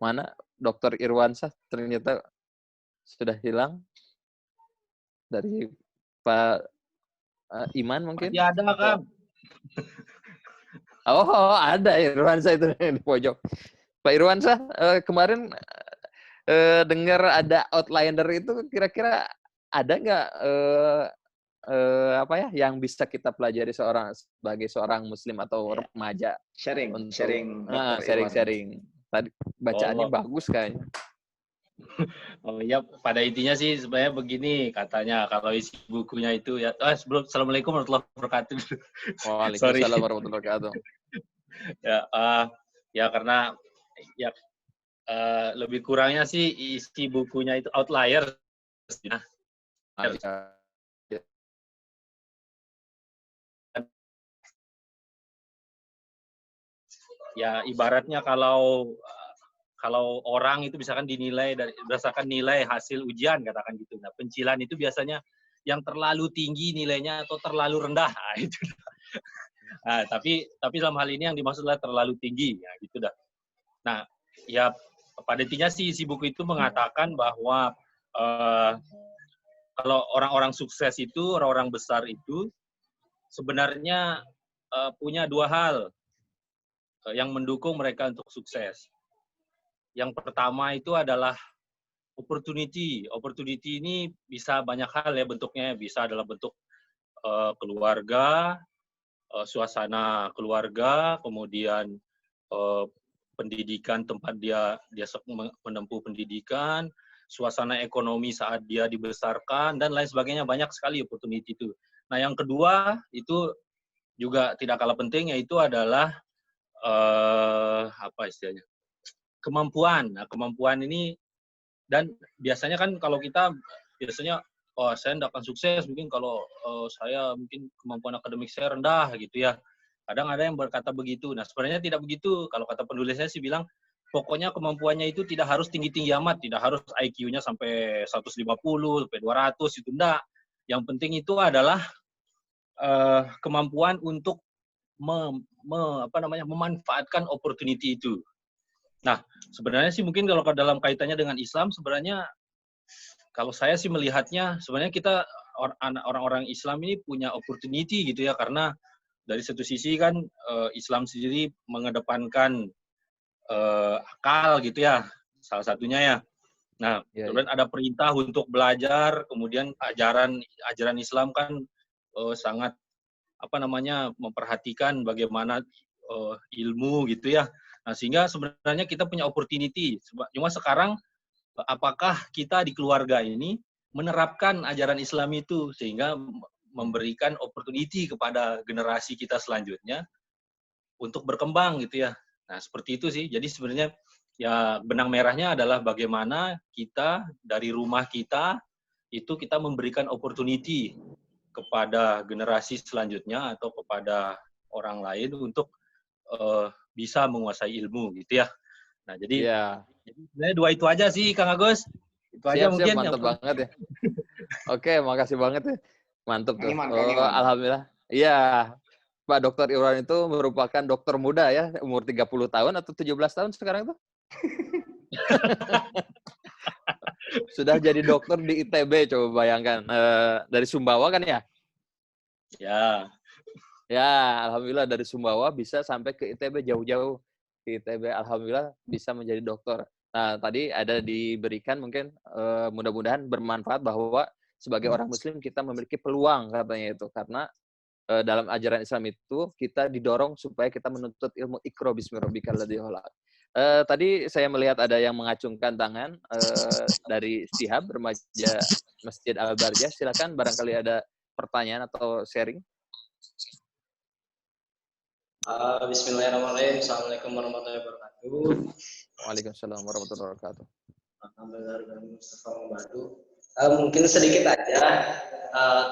Mana Dr. Irwansyah ternyata sudah hilang. Dari Pak Iman mungkin? Masih ada, Kang. Oh, ada Irwansyah itu di pojok. Pak Irwansyah, kemarin dengar ada outliner itu, kira-kira ada nggak yang bisa kita pelajari sebagai seorang muslim atau remaja? Sharing. Sharing. Tadi bacaannya bagus kayaknya. Oh ya, pada intinya sih sebenarnya begini katanya, kalau isi bukunya itu ya. Assalamualaikum warahmatullahi wabarakatuh. Waalaikumsalam warahmatullahi wabarakatuh. Ya karena ya lebih kurangnya sih isi bukunya itu outlier. Ya ibaratnya kalau orang itu misalkan dinilai berdasarkan nilai hasil ujian, katakan gitu. Nah, pencilan itu biasanya yang terlalu tinggi nilainya atau terlalu rendah. Nah, itu. Nah, tapi dalam hal ini yang dimaksud adalah terlalu tinggi, ya gitu dah. Nah, ya pada intinya sih isi buku itu mengatakan bahwa kalau orang-orang sukses itu, orang-orang besar itu sebenarnya punya dua hal yang mendukung mereka untuk sukses. Yang pertama itu adalah opportunity. Opportunity ini bisa banyak hal ya bentuknya. Bisa dalam bentuk keluarga, suasana keluarga, kemudian pendidikan tempat dia menempuh pendidikan, suasana ekonomi saat dia dibesarkan, dan lain sebagainya. Banyak sekali opportunity itu. Nah, yang kedua itu juga tidak kalah penting, yaitu adalah apa istilahnya? Kemampuan. Nah, kemampuan ini, dan biasanya kan kalau kita biasanya saya tidak akan sukses mungkin kalau saya mungkin kemampuan akademik saya rendah gitu ya. Kadang ada yang berkata begitu. Nah, sebenarnya tidak begitu. Kalau kata penulis saya sih bilang pokoknya kemampuannya itu tidak harus tinggi-tinggi amat, tidak harus IQ-nya sampai 150, sampai 200 itu enggak. Yang penting itu adalah kemampuan untuk memanfaatkan opportunity itu. Nah, sebenarnya sih mungkin kalau dalam kaitannya dengan Islam, sebenarnya kalau saya sih melihatnya, sebenarnya kita orang-orang Islam ini punya opportunity gitu ya, karena dari satu sisi kan Islam sendiri mengedepankan akal gitu ya, salah satunya ya. Nah, kemudian ada perintah untuk belajar, kemudian ajaran Islam kan sangat memperhatikan bagaimana ilmu gitu ya. Nah, sehingga sebenarnya kita punya opportunity. Cuma sekarang apakah kita di keluarga ini menerapkan ajaran Islam itu sehingga memberikan opportunity kepada generasi kita selanjutnya untuk berkembang gitu ya. Nah, seperti itu sih. Jadi sebenarnya ya benang merahnya adalah bagaimana kita dari rumah kita itu kita memberikan opportunity kepada generasi selanjutnya atau kepada orang lain untuk bisa menguasai ilmu gitu ya. Nah, jadi sebenarnya dua itu aja sih Kang Agus. Itu aja mungkin. Mantap banget ya. Oke, makasih banget ya. Mantap tuh. Alhamdulillah. Iya. Pak Dr. Irwan itu merupakan dokter muda ya, umur 30 tahun atau 17 tahun sekarang tuh? Sudah jadi dokter di ITB, coba bayangkan. Dari Sumbawa kan ya? Ya. Ya, alhamdulillah dari Sumbawa bisa sampai ke ITB jauh-jauh. Di ITB alhamdulillah bisa menjadi dokter. Nah, tadi ada diberikan mungkin mudah-mudahan bermanfaat bahwa sebagai orang muslim kita memiliki peluang katanya itu. Karena dalam ajaran Islam itu kita didorong supaya kita menuntut ilmu Iqra bismi rabbikal ladzi khalaq. Tadi saya melihat ada yang mengacungkan tangan dari Sihab remaja Masjid Al-Barjah. Silakan barangkali ada pertanyaan atau sharing. Bismillahirrahmanirrahim. Assalamualaikum warahmatullahi wabarakatuh. Waalaikumsalam warahmatullahi wabarakatuh. Mungkin sedikit aja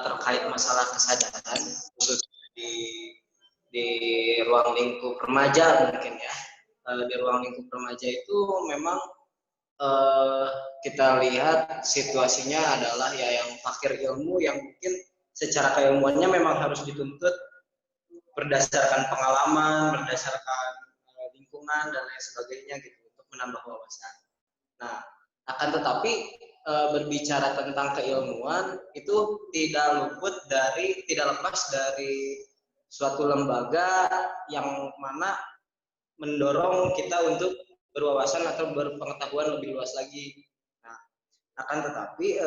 terkait masalah kesadaran khususnya di ruang lingkup remaja mungkin ya. Di ruang lingkup remaja itu memang kita lihat situasinya adalah ya yang fakir ilmu yang mungkin secara keilmuannya memang harus dituntut berdasarkan pengalaman, berdasarkan lingkungan dan lain sebagainya gitu untuk menambah wawasan. Nah, akan tetapi berbicara tentang keilmuan itu tidak lepas dari suatu lembaga yang mana mendorong kita untuk berwawasan atau berpengetahuan lebih luas lagi. Nah, akan tetapi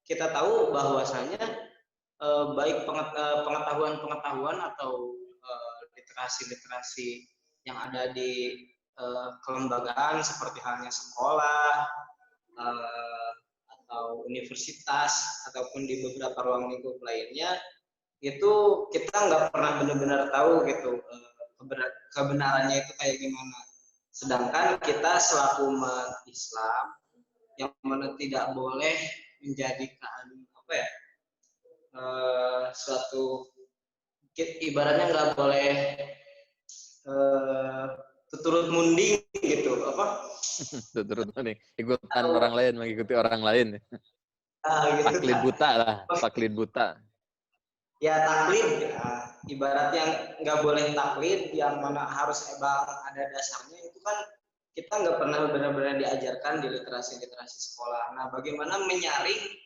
kita tahu bahwasanya baik pengetahuan atau literasi yang ada di kelembagaan seperti halnya sekolah atau universitas ataupun di beberapa ruang lingkup lainnya itu kita nggak pernah benar-benar tahu gitu kebenarannya itu kayak gimana. Sedangkan kita selaku umat Islam yang mana tidak boleh menjadikan suatu ibaratnya nggak boleh turut munding gitu turut munding ikutan orang lain mengikuti orang lain gitu, taklid buta lah, taklid buta ya. Taklid ya, ibaratnya nggak boleh taklid yang mana harus emang ada dasarnya. Itu kan kita nggak pernah benar-benar diajarkan di literasi sekolah. Nah, bagaimana menyaring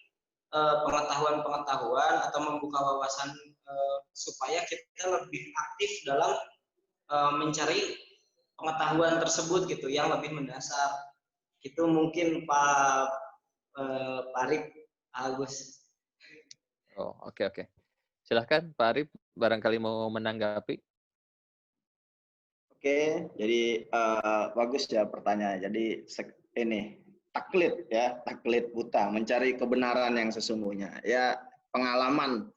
pengetahuan atau membuka wawasan supaya kita lebih aktif dalam mencari pengetahuan tersebut gitu yang lebih mendasar. Itu mungkin Pak Arif Agus. Oh, oke. Silahkan Pak Arif barangkali mau menanggapi. Oke, jadi bagus ya pertanyaannya. Jadi ini taklid buta, mencari kebenaran yang sesungguhnya. Ya, pengalaman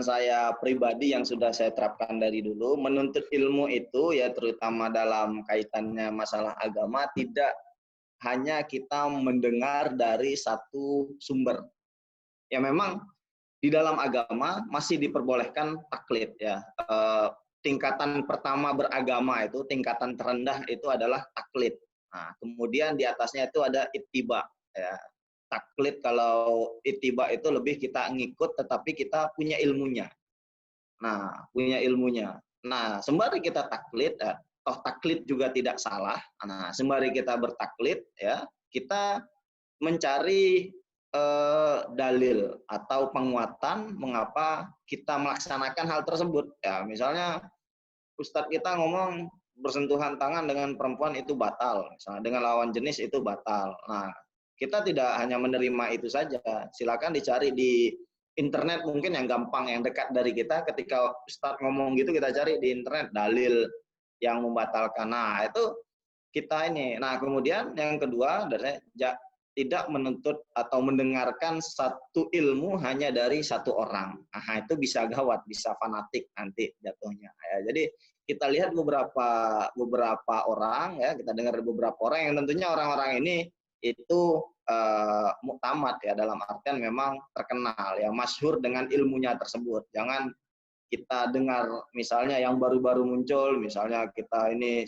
saya pribadi yang sudah saya terapkan dari dulu, menuntut ilmu itu ya terutama dalam kaitannya masalah agama tidak hanya kita mendengar dari satu sumber. Ya memang di dalam agama masih diperbolehkan taklid ya. Tingkatan pertama beragama itu, tingkatan terendah itu adalah taklid. Nah, kemudian di atasnya itu ada ittiba ya. Taklid kalau ittiba itu lebih kita ngikut tetapi kita punya ilmunya. Nah, punya ilmunya. Nah, sembari kita taklid, toh taklid juga tidak salah. Nah, sembari kita bertaklid, ya, kita mencari dalil atau penguatan mengapa kita melaksanakan hal tersebut. Ya, misalnya Ustadz kita ngomong bersentuhan tangan dengan perempuan itu batal, misalnya dengan lawan jenis itu batal. Nah, kita tidak hanya menerima itu saja. Silakan dicari di internet mungkin yang gampang, yang dekat dari kita. Ketika Ustadz ngomong gitu, kita cari di internet dalil yang membatalkan. Nah, itu kita ini. Nah, kemudian yang kedua, tidak menuntut atau mendengarkan satu ilmu hanya dari satu orang. Nah, itu bisa gawat, bisa fanatik nanti jatuhnya. Ya, jadi kita lihat beberapa orang, ya, kita dengar beberapa orang yang tentunya orang-orang ini itu muktamad, ya, dalam artian memang terkenal, ya, masyhur dengan ilmunya tersebut. Jangan kita dengar misalnya yang baru-baru muncul, misalnya kita ini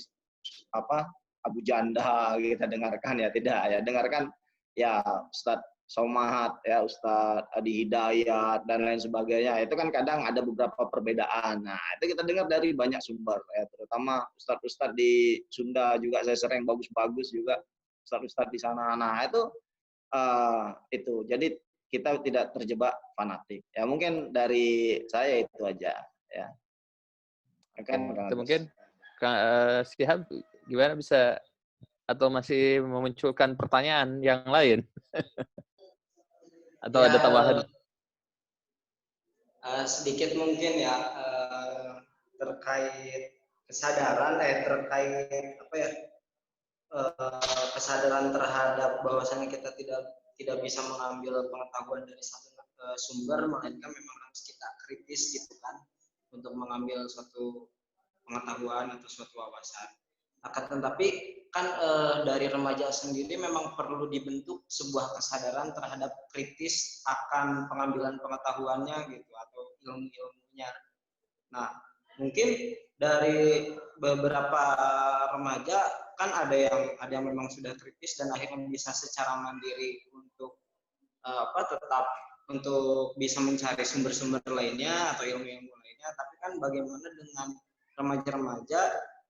Abu Janda kita dengarkan, ya, tidak, ya, dengarkan ya Ustadz Somad, ya, Ustadz Adi Hidayat dan lain sebagainya. Itu kan kadang ada beberapa perbedaan. Nah, itu kita dengar dari banyak sumber, ya, terutama Ustadz di Sunda juga saya sering bagus-bagus juga Ustadz di sana. Nah, itu. Jadi kita tidak terjebak fanatik. Ya, mungkin dari saya itu aja, ya. Itu mungkin Syihab gimana, bisa atau masih memunculkan pertanyaan yang lain? Atau ada tambahan? Sedikit mungkin, ya, terkait kesadaran, terkait kesadaran terhadap bahwasannya kita tidak bisa mengambil pengetahuan dari satu sumber, melainkan memang harus kita kritis gitu kan untuk mengambil suatu pengetahuan atau suatu wawasan. Akan tetapi kan dari remaja sendiri memang perlu dibentuk sebuah kesadaran terhadap kritis akan pengambilan pengetahuannya gitu atau ilmu-ilmunya. Nah, mungkin dari beberapa remaja kan ada yang memang sudah kritis dan akhirnya bisa secara mandiri untuk tetap untuk bisa mencari sumber-sumber lainnya atau ilmu-ilmu lainnya. Tapi kan bagaimana dengan remaja-remaja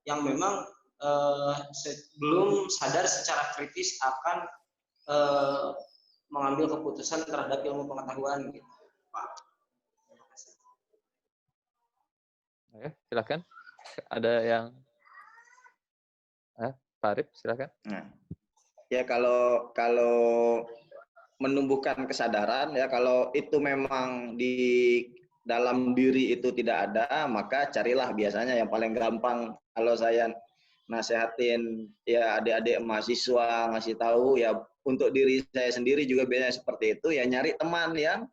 yang memang belum sadar secara kritis akan mengambil keputusan terhadap ilmu pengetahuan gitu, Pak. Terima kasih. Oke, silakan. Ada yang Pak Arif, silakan. Nah, ya, kalau menumbuhkan kesadaran, ya, kalau itu memang di dalam diri itu tidak ada, maka carilah biasanya yang paling gampang. Kalau saya nasehatin, ya, adik-adik mahasiswa ngasih tahu, ya, untuk diri saya sendiri juga biasanya seperti itu, ya, nyari teman yang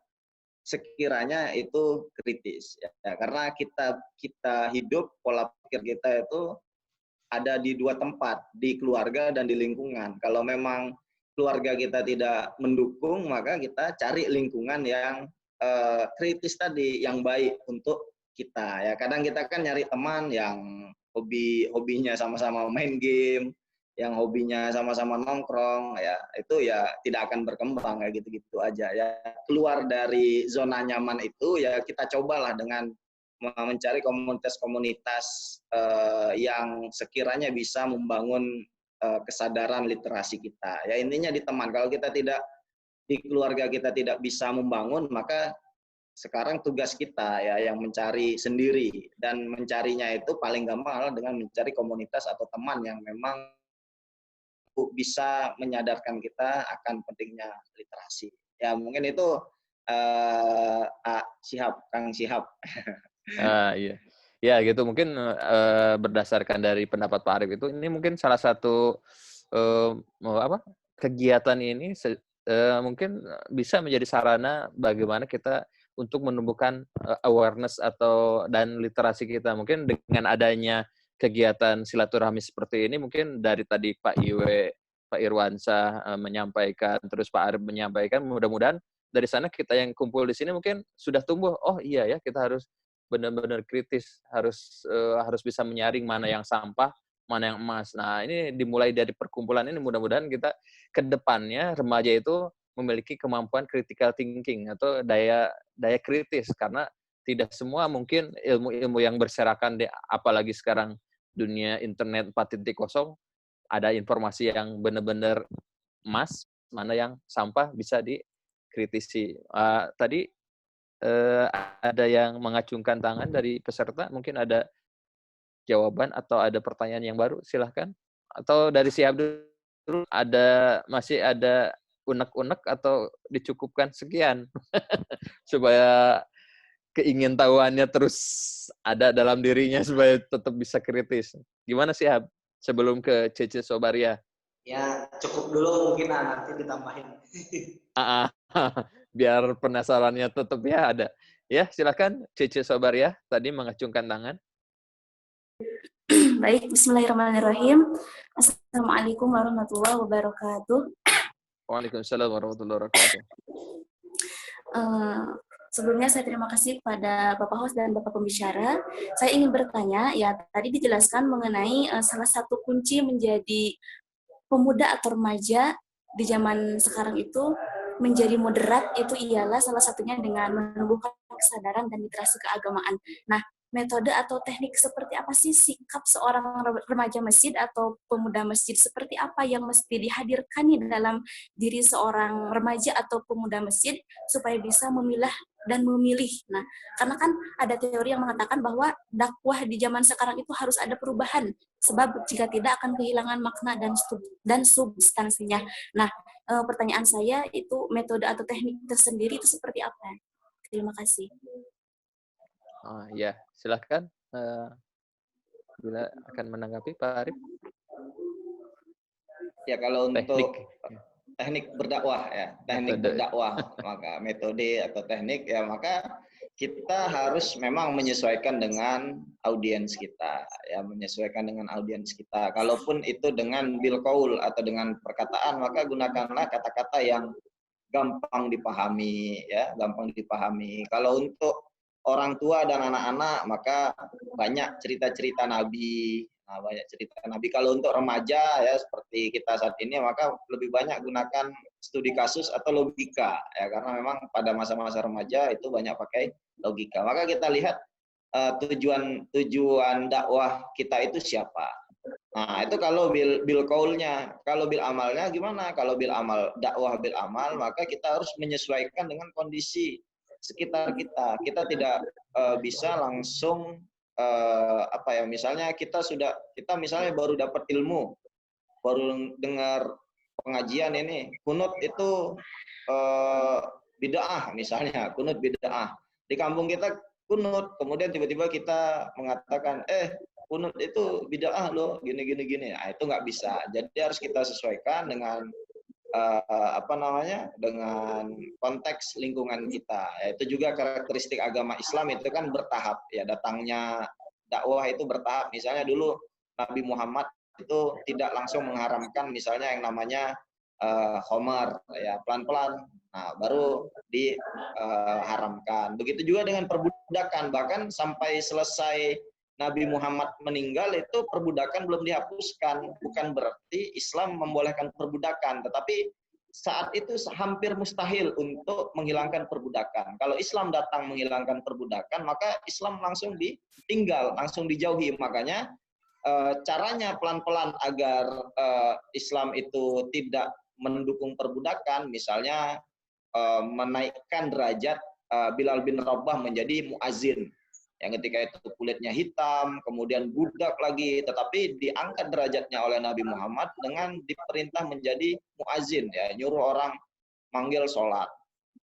sekiranya itu kritis, ya, karena kita hidup, pola pikir kita itu ada di dua tempat, di keluarga dan di lingkungan. Kalau memang keluarga kita tidak mendukung, maka kita cari lingkungan yang kritis tadi, yang baik untuk kita. Ya, kadang kita kan nyari teman yang hobinya sama-sama main game, yang hobinya sama-sama nongkrong, ya, itu ya tidak akan berkembang, kayak gitu-gitu aja, ya. Keluar dari zona nyaman itu, ya, kita cobalah dengan mencari komunitas-komunitas yang sekiranya bisa membangun kesadaran literasi kita. Ya, intinya di teman. Kalau kita tidak di keluarga kita tidak bisa membangun, maka sekarang tugas kita, ya, yang mencari sendiri, dan mencarinya itu paling gampang dengan mencari komunitas atau teman yang memang bisa menyadarkan kita akan pentingnya literasi. Ya, mungkin itu Kang Syihab. Iya. Ya, gitu. Mungkin berdasarkan dari pendapat Pak Arif itu, ini mungkin salah satu kegiatan ini mungkin bisa menjadi sarana bagaimana kita untuk menumbuhkan awareness dan literasi kita. Mungkin dengan adanya kegiatan silaturahmi seperti ini, mungkin dari tadi Pak Iwe, Pak Irwansyah menyampaikan, terus Pak Arif menyampaikan, mudah-mudahan dari sana kita yang kumpul di sini mungkin sudah tumbuh, oh iya ya, kita harus benar-benar kritis, harus bisa menyaring mana yang sampah, mana yang emas. Nah, ini dimulai dari perkumpulan ini, mudah-mudahan kita ke depannya remaja itu memiliki kemampuan critical thinking atau daya kritis, karena tidak semua mungkin ilmu-ilmu yang berserakan, apalagi sekarang dunia internet 4.0, ada informasi yang benar-benar emas, mana yang sampah bisa dikritisi. Tadi ada yang mengacungkan tangan dari peserta, mungkin ada jawaban atau ada pertanyaan yang baru, silahkan. Atau dari si Abdul masih ada unek-unek atau dicukupkan sekian supaya keingintahuannya terus ada dalam dirinya supaya tetap bisa kritis. Gimana sih Ab? Sebelum ke Cece Sobaria. Ya, cukup dulu mungkin nanti ditambahin. Biar penasarannya tetap ya ada. Ya, silakan Cece Sobaria tadi mengacungkan tangan. Baik, bismillahirrahmanirrahim. Assalamualaikum warahmatullahi wabarakatuh. Waalaikumsalam warahmatullahi wabarakatuh. Sebelumnya saya terima kasih kepada Bapak host dan Bapak pembicara. Saya ingin bertanya, ya tadi dijelaskan mengenai salah satu kunci menjadi pemuda atau remaja di zaman sekarang itu menjadi moderat, itu ialah salah satunya dengan menumbuhkan kesadaran dan literasi keagamaan. Nah, metode atau teknik seperti apa sih sikap seorang remaja masjid atau pemuda masjid, seperti apa yang mesti dihadirkan nih dalam diri seorang remaja atau pemuda masjid supaya bisa memilah dan memilih. Nah, karena kan ada teori yang mengatakan bahwa dakwah di zaman sekarang itu harus ada perubahan, sebab jika tidak akan kehilangan makna dan substansinya. Nah, pertanyaan saya itu metode atau teknik tersendiri itu seperti apa? Terima kasih. Ya, silahkan. Bila akan menanggapi Pak Arif. Ya, kalau untuk Teknik. teknik berdakwah ya, teknik berdakwah, maka metode atau teknik ya, maka kita harus memang menyesuaikan dengan audiens kita, ya, menyesuaikan dengan audiens kita. Kalaupun itu dengan bil qaul atau dengan perkataan, maka gunakanlah kata-kata yang gampang dipahami, ya, gampang dipahami. Kalau untuk orang tua dan anak-anak, maka banyak cerita-cerita Nabi. Nah, banyak cerita Nabi. Kalau untuk remaja ya seperti kita saat ini, maka lebih banyak gunakan studi kasus atau logika, ya, karena memang pada masa-masa remaja itu banyak pakai logika. Maka kita lihat tujuan dakwah kita itu siapa. Nah, itu kalau bil qaulnya. Kalau bil amalnya gimana? Kalau bil amal, dakwah bil amal, maka kita harus menyesuaikan dengan kondisi sekitar kita. Kita tidak bisa langsung misalnya kita misalnya baru dapat ilmu, baru dengar pengajian ini, kunut itu bid'ah misalnya, kunut bid'ah. Di kampung kita kunut, kemudian tiba-tiba kita mengatakan, kunut itu bid'ah loh, gini. Nah, itu nggak bisa. Jadi harus kita sesuaikan dengan dengan konteks lingkungan kita. Ya, itu juga karakteristik agama Islam itu kan bertahap, ya, datangnya dakwah itu bertahap. Misalnya dulu Nabi Muhammad itu tidak langsung mengharamkan misalnya yang namanya khamar, ya, pelan-pelan. Nah, baru diharamkan. Begitu juga dengan perbudakan, bahkan sampai selesai Nabi Muhammad meninggal itu perbudakan belum dihapuskan. Bukan berarti Islam membolehkan perbudakan, tetapi saat itu hampir mustahil untuk menghilangkan perbudakan. Kalau Islam datang menghilangkan perbudakan, maka Islam langsung ditinggal, langsung dijauhi. Makanya caranya pelan-pelan agar Islam itu tidak mendukung perbudakan, misalnya menaikkan derajat Bilal bin Rabah menjadi muazin. Yang ketika itu kulitnya hitam, kemudian budak lagi, tetapi diangkat derajatnya oleh Nabi Muhammad dengan diperintah menjadi muazin, ya, nyuruh orang manggil sholat.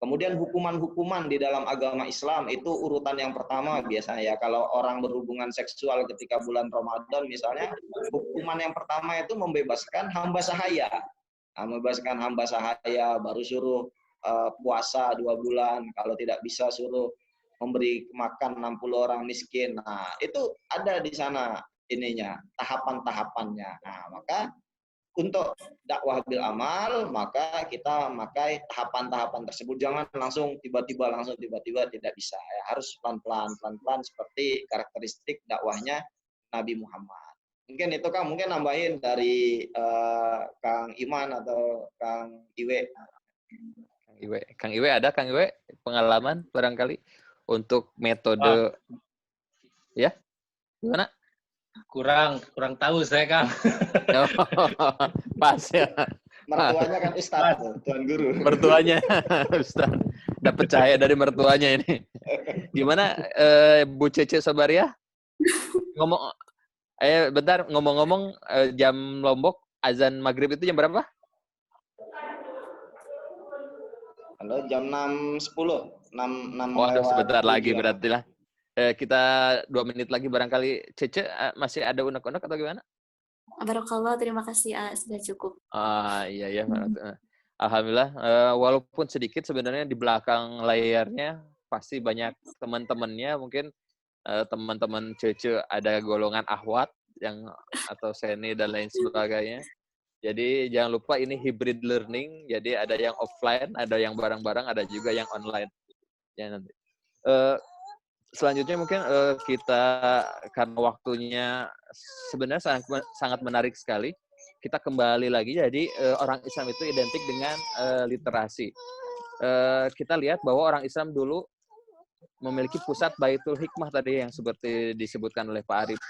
Kemudian hukuman-hukuman di dalam agama Islam itu urutan yang pertama biasanya, ya, kalau orang berhubungan seksual ketika bulan Ramadan misalnya, hukuman yang pertama itu membebaskan hamba sahaya. Nah, membebaskan hamba sahaya, baru suruh puasa 2 bulan, kalau tidak bisa suruh memberi makan 60 orang miskin. Nah, itu ada di sana ininya, tahapan-tahapannya. Nah, maka untuk dakwah bil amal, maka kita memakai tahapan-tahapan tersebut. Jangan langsung tiba-tiba tidak bisa. Ya, harus pelan-pelan seperti karakteristik dakwahnya Nabi Muhammad. Mungkin itu Kang, mungkin nambahin dari Kang Iman atau Kang Iwe. Kang Iwe ada Kang Iwe pengalaman barangkali untuk metode ya gimana? Kurang tahu saya, Kang. Pas ya. Mertuanya kan Ustadz, Tuan Guru. Mertuanya Ustaz. Dapat cahaya dari mertuanya ini. Gimana Bu Cece Sobaria? Bentar ngomong-ngomong jam Lombok azan maghrib itu jam berapa? Halo, jam 6.10. 6 Waduh, sebentar lagi tujuan. berarti lah. Kita 2 menit lagi barangkali. Cece masih ada unek-unek atau gimana? Barakallah, terima kasih, sudah cukup. Iya. Alhamdulillah, walaupun sedikit sebenarnya di belakang layarnya pasti banyak teman-temannya, mungkin teman-teman Cece ada golongan ahwat atau seni dan lain sebagainya. Jadi jangan lupa ini hybrid learning, jadi ada yang offline, ada yang bareng-bareng, ada juga yang online. Ya nanti. Selanjutnya mungkin kita karena waktunya sebenarnya sangat menarik sekali. Kita kembali lagi, jadi orang Islam itu identik dengan literasi. Kita lihat bahwa orang Islam dulu memiliki pusat Baitul Hikmah tadi yang seperti disebutkan oleh Pak Arif.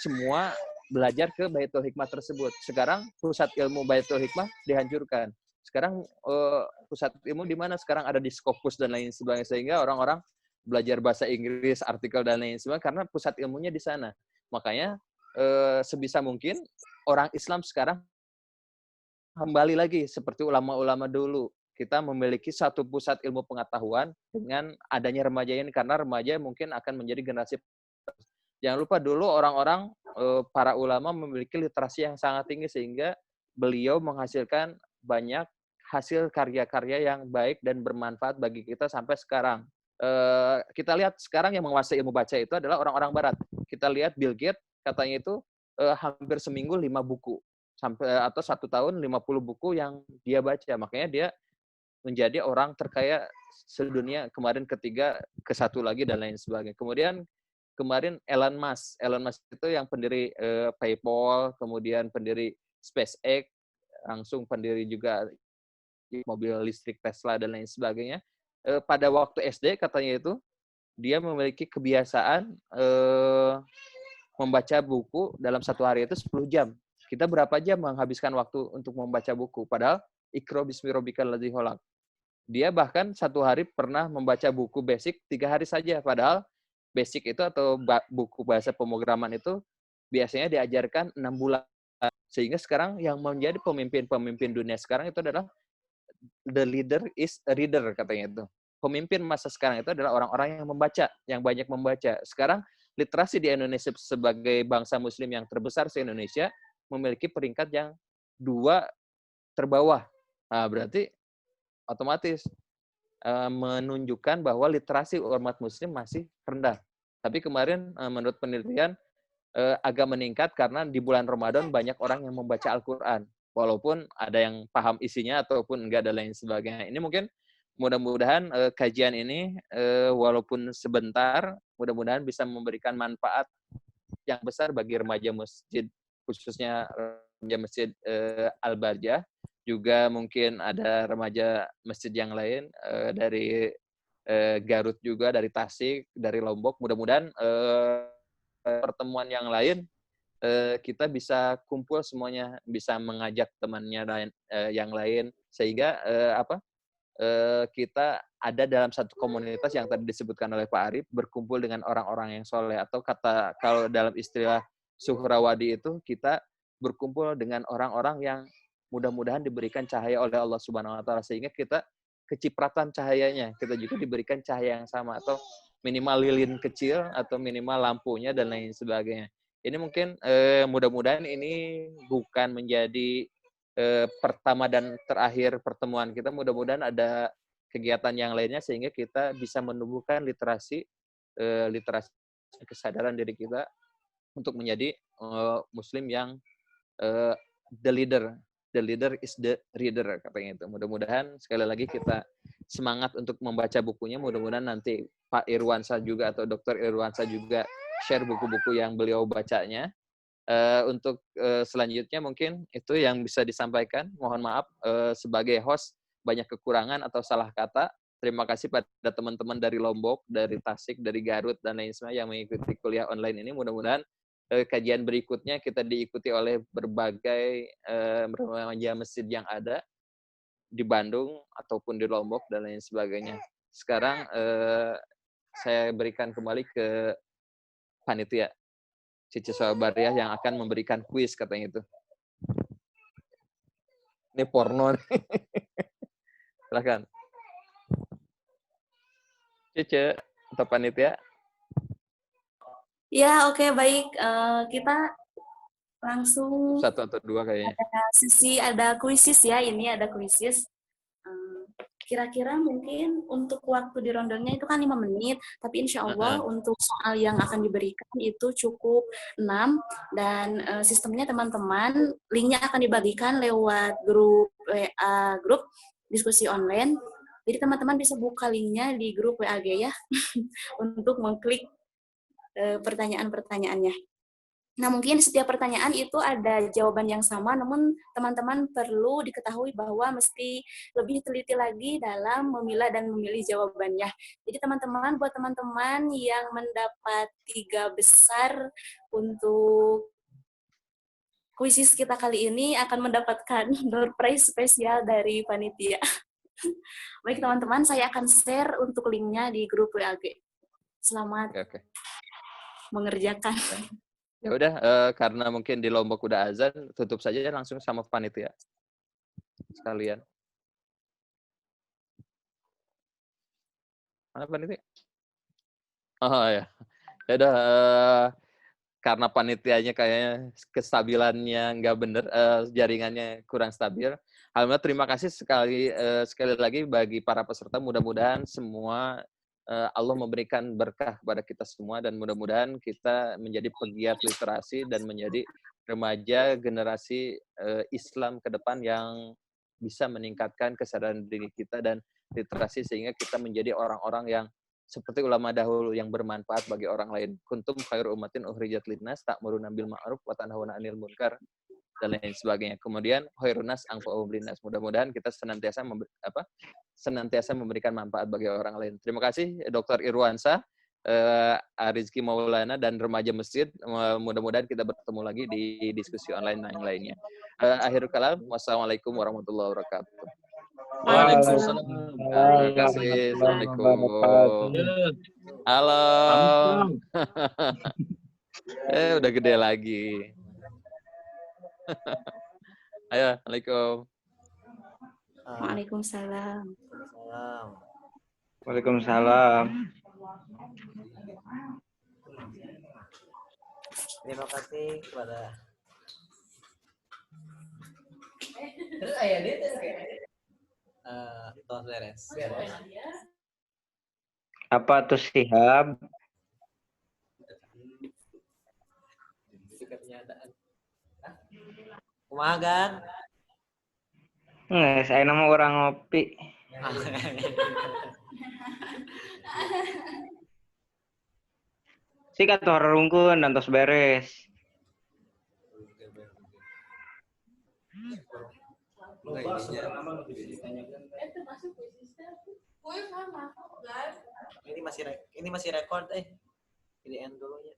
Semua belajar ke Baitul Hikmah tersebut. Sekarang pusat ilmu Baitul Hikmah dihancurkan. Sekarang pusat ilmu di mana? Sekarang ada di Scopus dan lain sebagainya, sehingga orang-orang belajar bahasa Inggris, artikel dan lain sebagainya karena pusat ilmunya di sana. Makanya sebisa mungkin orang Islam sekarang kembali lagi seperti ulama-ulama dulu. Kita memiliki satu pusat ilmu pengetahuan dengan adanya remaja ini, karena remaja mungkin akan menjadi generasi. Jangan lupa dulu orang-orang, para ulama memiliki literasi yang sangat tinggi sehingga beliau menghasilkan banyak hasil karya-karya yang baik dan bermanfaat bagi kita sampai sekarang. Kita lihat sekarang yang menguasai ilmu baca itu adalah orang-orang barat. Kita lihat Bill Gates katanya itu hampir seminggu 5 buku atau 1 tahun 50 buku yang dia baca. Makanya dia menjadi orang terkaya sedunia, kemarin ketiga, ke satu lagi dan lain sebagainya. Kemudian kemarin Elon Musk itu yang pendiri PayPal, kemudian pendiri SpaceX, langsung pendiri juga mobil listrik Tesla dan lain sebagainya. Pada waktu SD katanya itu dia memiliki kebiasaan membaca buku dalam satu hari itu 10 jam. Kita berapa jam menghabiskan waktu untuk membaca buku? Padahal Iqra bismi rabbikal ladzi khalaq. Dia bahkan satu hari pernah membaca buku basic 3 hari saja. Padahal basic itu atau buku bahasa pemrograman itu biasanya diajarkan 6 bulan. Sehingga sekarang yang menjadi pemimpin-pemimpin dunia sekarang itu adalah the leader is a reader katanya itu. Pemimpin masa sekarang itu adalah orang-orang yang membaca, yang banyak membaca. Sekarang literasi di Indonesia sebagai bangsa muslim yang terbesar se-Indonesia memiliki peringkat yang 2 terbawah. Nah, berarti otomatis menunjukkan bahwa literasi umat muslim masih rendah. Tapi kemarin menurut penelitian agak meningkat karena di bulan Ramadan banyak orang yang membaca Al-Quran. Walaupun ada yang paham isinya ataupun enggak dan lain sebagainya. Ini mungkin mudah-mudahan kajian ini walaupun sebentar, mudah-mudahan bisa memberikan manfaat yang besar bagi remaja masjid, khususnya remaja masjid Al-Barjah. Juga mungkin ada remaja masjid yang lain dari Garut juga, dari Tasik, dari Lombok. Mudah-mudahan pertemuan yang lain kita bisa kumpul semuanya, bisa mengajak temannya yang lain sehingga kita ada dalam satu komunitas yang tadi disebutkan oleh Pak Arif, berkumpul dengan orang-orang yang soleh, atau kalau dalam istilah Suhrawadi itu kita berkumpul dengan orang-orang yang mudah-mudahan diberikan cahaya oleh Allah Subhanahu wa taala sehingga kita kecipratan cahayanya, kita juga diberikan cahaya yang sama atau minimal lilin kecil atau minimal lampunya dan lain sebagainya. Ini mungkin mudah-mudahan ini bukan menjadi pertama dan terakhir pertemuan kita. Mudah-mudahan ada kegiatan yang lainnya sehingga kita bisa menumbuhkan literasi kesadaran diri kita untuk menjadi muslim yang the leader is the reader katanya itu. Mudah-mudahan sekali lagi kita semangat untuk membaca bukunya. Mudah-mudahan nanti Pak Irwansyah juga atau Dr. Irwansyah juga share buku-buku yang beliau bacanya. Untuk selanjutnya mungkin itu yang bisa disampaikan. Mohon maaf sebagai host banyak kekurangan atau salah kata. Terima kasih pada teman-teman dari Lombok, dari Tasik, dari Garut, dan lain sebagainya yang mengikuti kuliah online ini. Mudah-mudahan kajian berikutnya kita diikuti oleh berbagai remaja masjid yang ada di Bandung ataupun di Lombok dan lain sebagainya. Sekarang saya berikan kembali ke panitia Cici Sobariah yang akan memberikan kuis katanya itu. Ini porno nih. Silakan. Cici atau panitia? Ya, oke, baik. Kita langsung Satu atau dua kayaknya. ada kuisis ya, ini ada kuisis. Kira-kira mungkin untuk waktu di rondenya itu kan 5 menit, tapi insya Allah untuk soal yang akan diberikan itu cukup 6, dan sistemnya teman-teman, linknya akan dibagikan lewat grup WA, grup diskusi online. Jadi teman-teman bisa buka linknya di grup WAG ya, untuk mengklik pertanyaan-pertanyaannya. Nah, mungkin setiap pertanyaan itu ada jawaban yang sama, namun teman-teman perlu diketahui bahwa mesti lebih teliti lagi dalam memilah dan memilih jawabannya. Jadi teman-teman, buat teman-teman yang mendapat 3 besar untuk kuisis kita kali ini akan mendapatkan door prize spesial dari panitia. Baik teman-teman, saya akan share untuk linknya di grup WAG. Selamat mengerjakan. Ya udah, karena mungkin di Lombok udah azan, tutup saja langsung sama panitia sekalian. Mana panitia? Oh ya, ya udah, karena panitianya kayaknya kestabilannya nggak bener, jaringannya kurang stabil. Alhamdulillah, terima kasih sekali lagi bagi para peserta. Mudah-mudahan semua Allah memberikan berkah kepada kita semua, dan mudah-mudahan kita menjadi pegiat literasi dan menjadi remaja generasi Islam ke depan yang bisa meningkatkan kesadaran diri kita dan literasi, sehingga kita menjadi orang-orang yang seperti ulama dahulu yang bermanfaat bagi orang lain. Kuntum khairu ummatin ukhrijat linnas ta'muruna bil ma'ruf wa tanhauna 'anil munkar dan lain sebagainya. Kemudian khairunas anfa'uhum linnas. Mudah-mudahan kita senantiasa memberikan manfaat bagi orang lain. Terima kasih Dr. Irwansyah, Rizky Maulana, dan remaja masjid. Mudah-mudahan kita bertemu lagi di diskusi online yang lainnya. Akhirul kalam, wassalamualaikum warahmatullahi wabarakatuh. Waalaikumsalam. Terima kasih. Assalamualaikum. Halo. Udah gede lagi. Ayo, Assalamualaikum. Waalaikumsalam. Waalaikumsalam. Terima kasih kepada Tuan beres. Apa tuh Sihab? Kumaha kan? Saya nama orang ngopi. Sikat tuh rungkun dan tos beres. Ini masih record ini end dulu ya.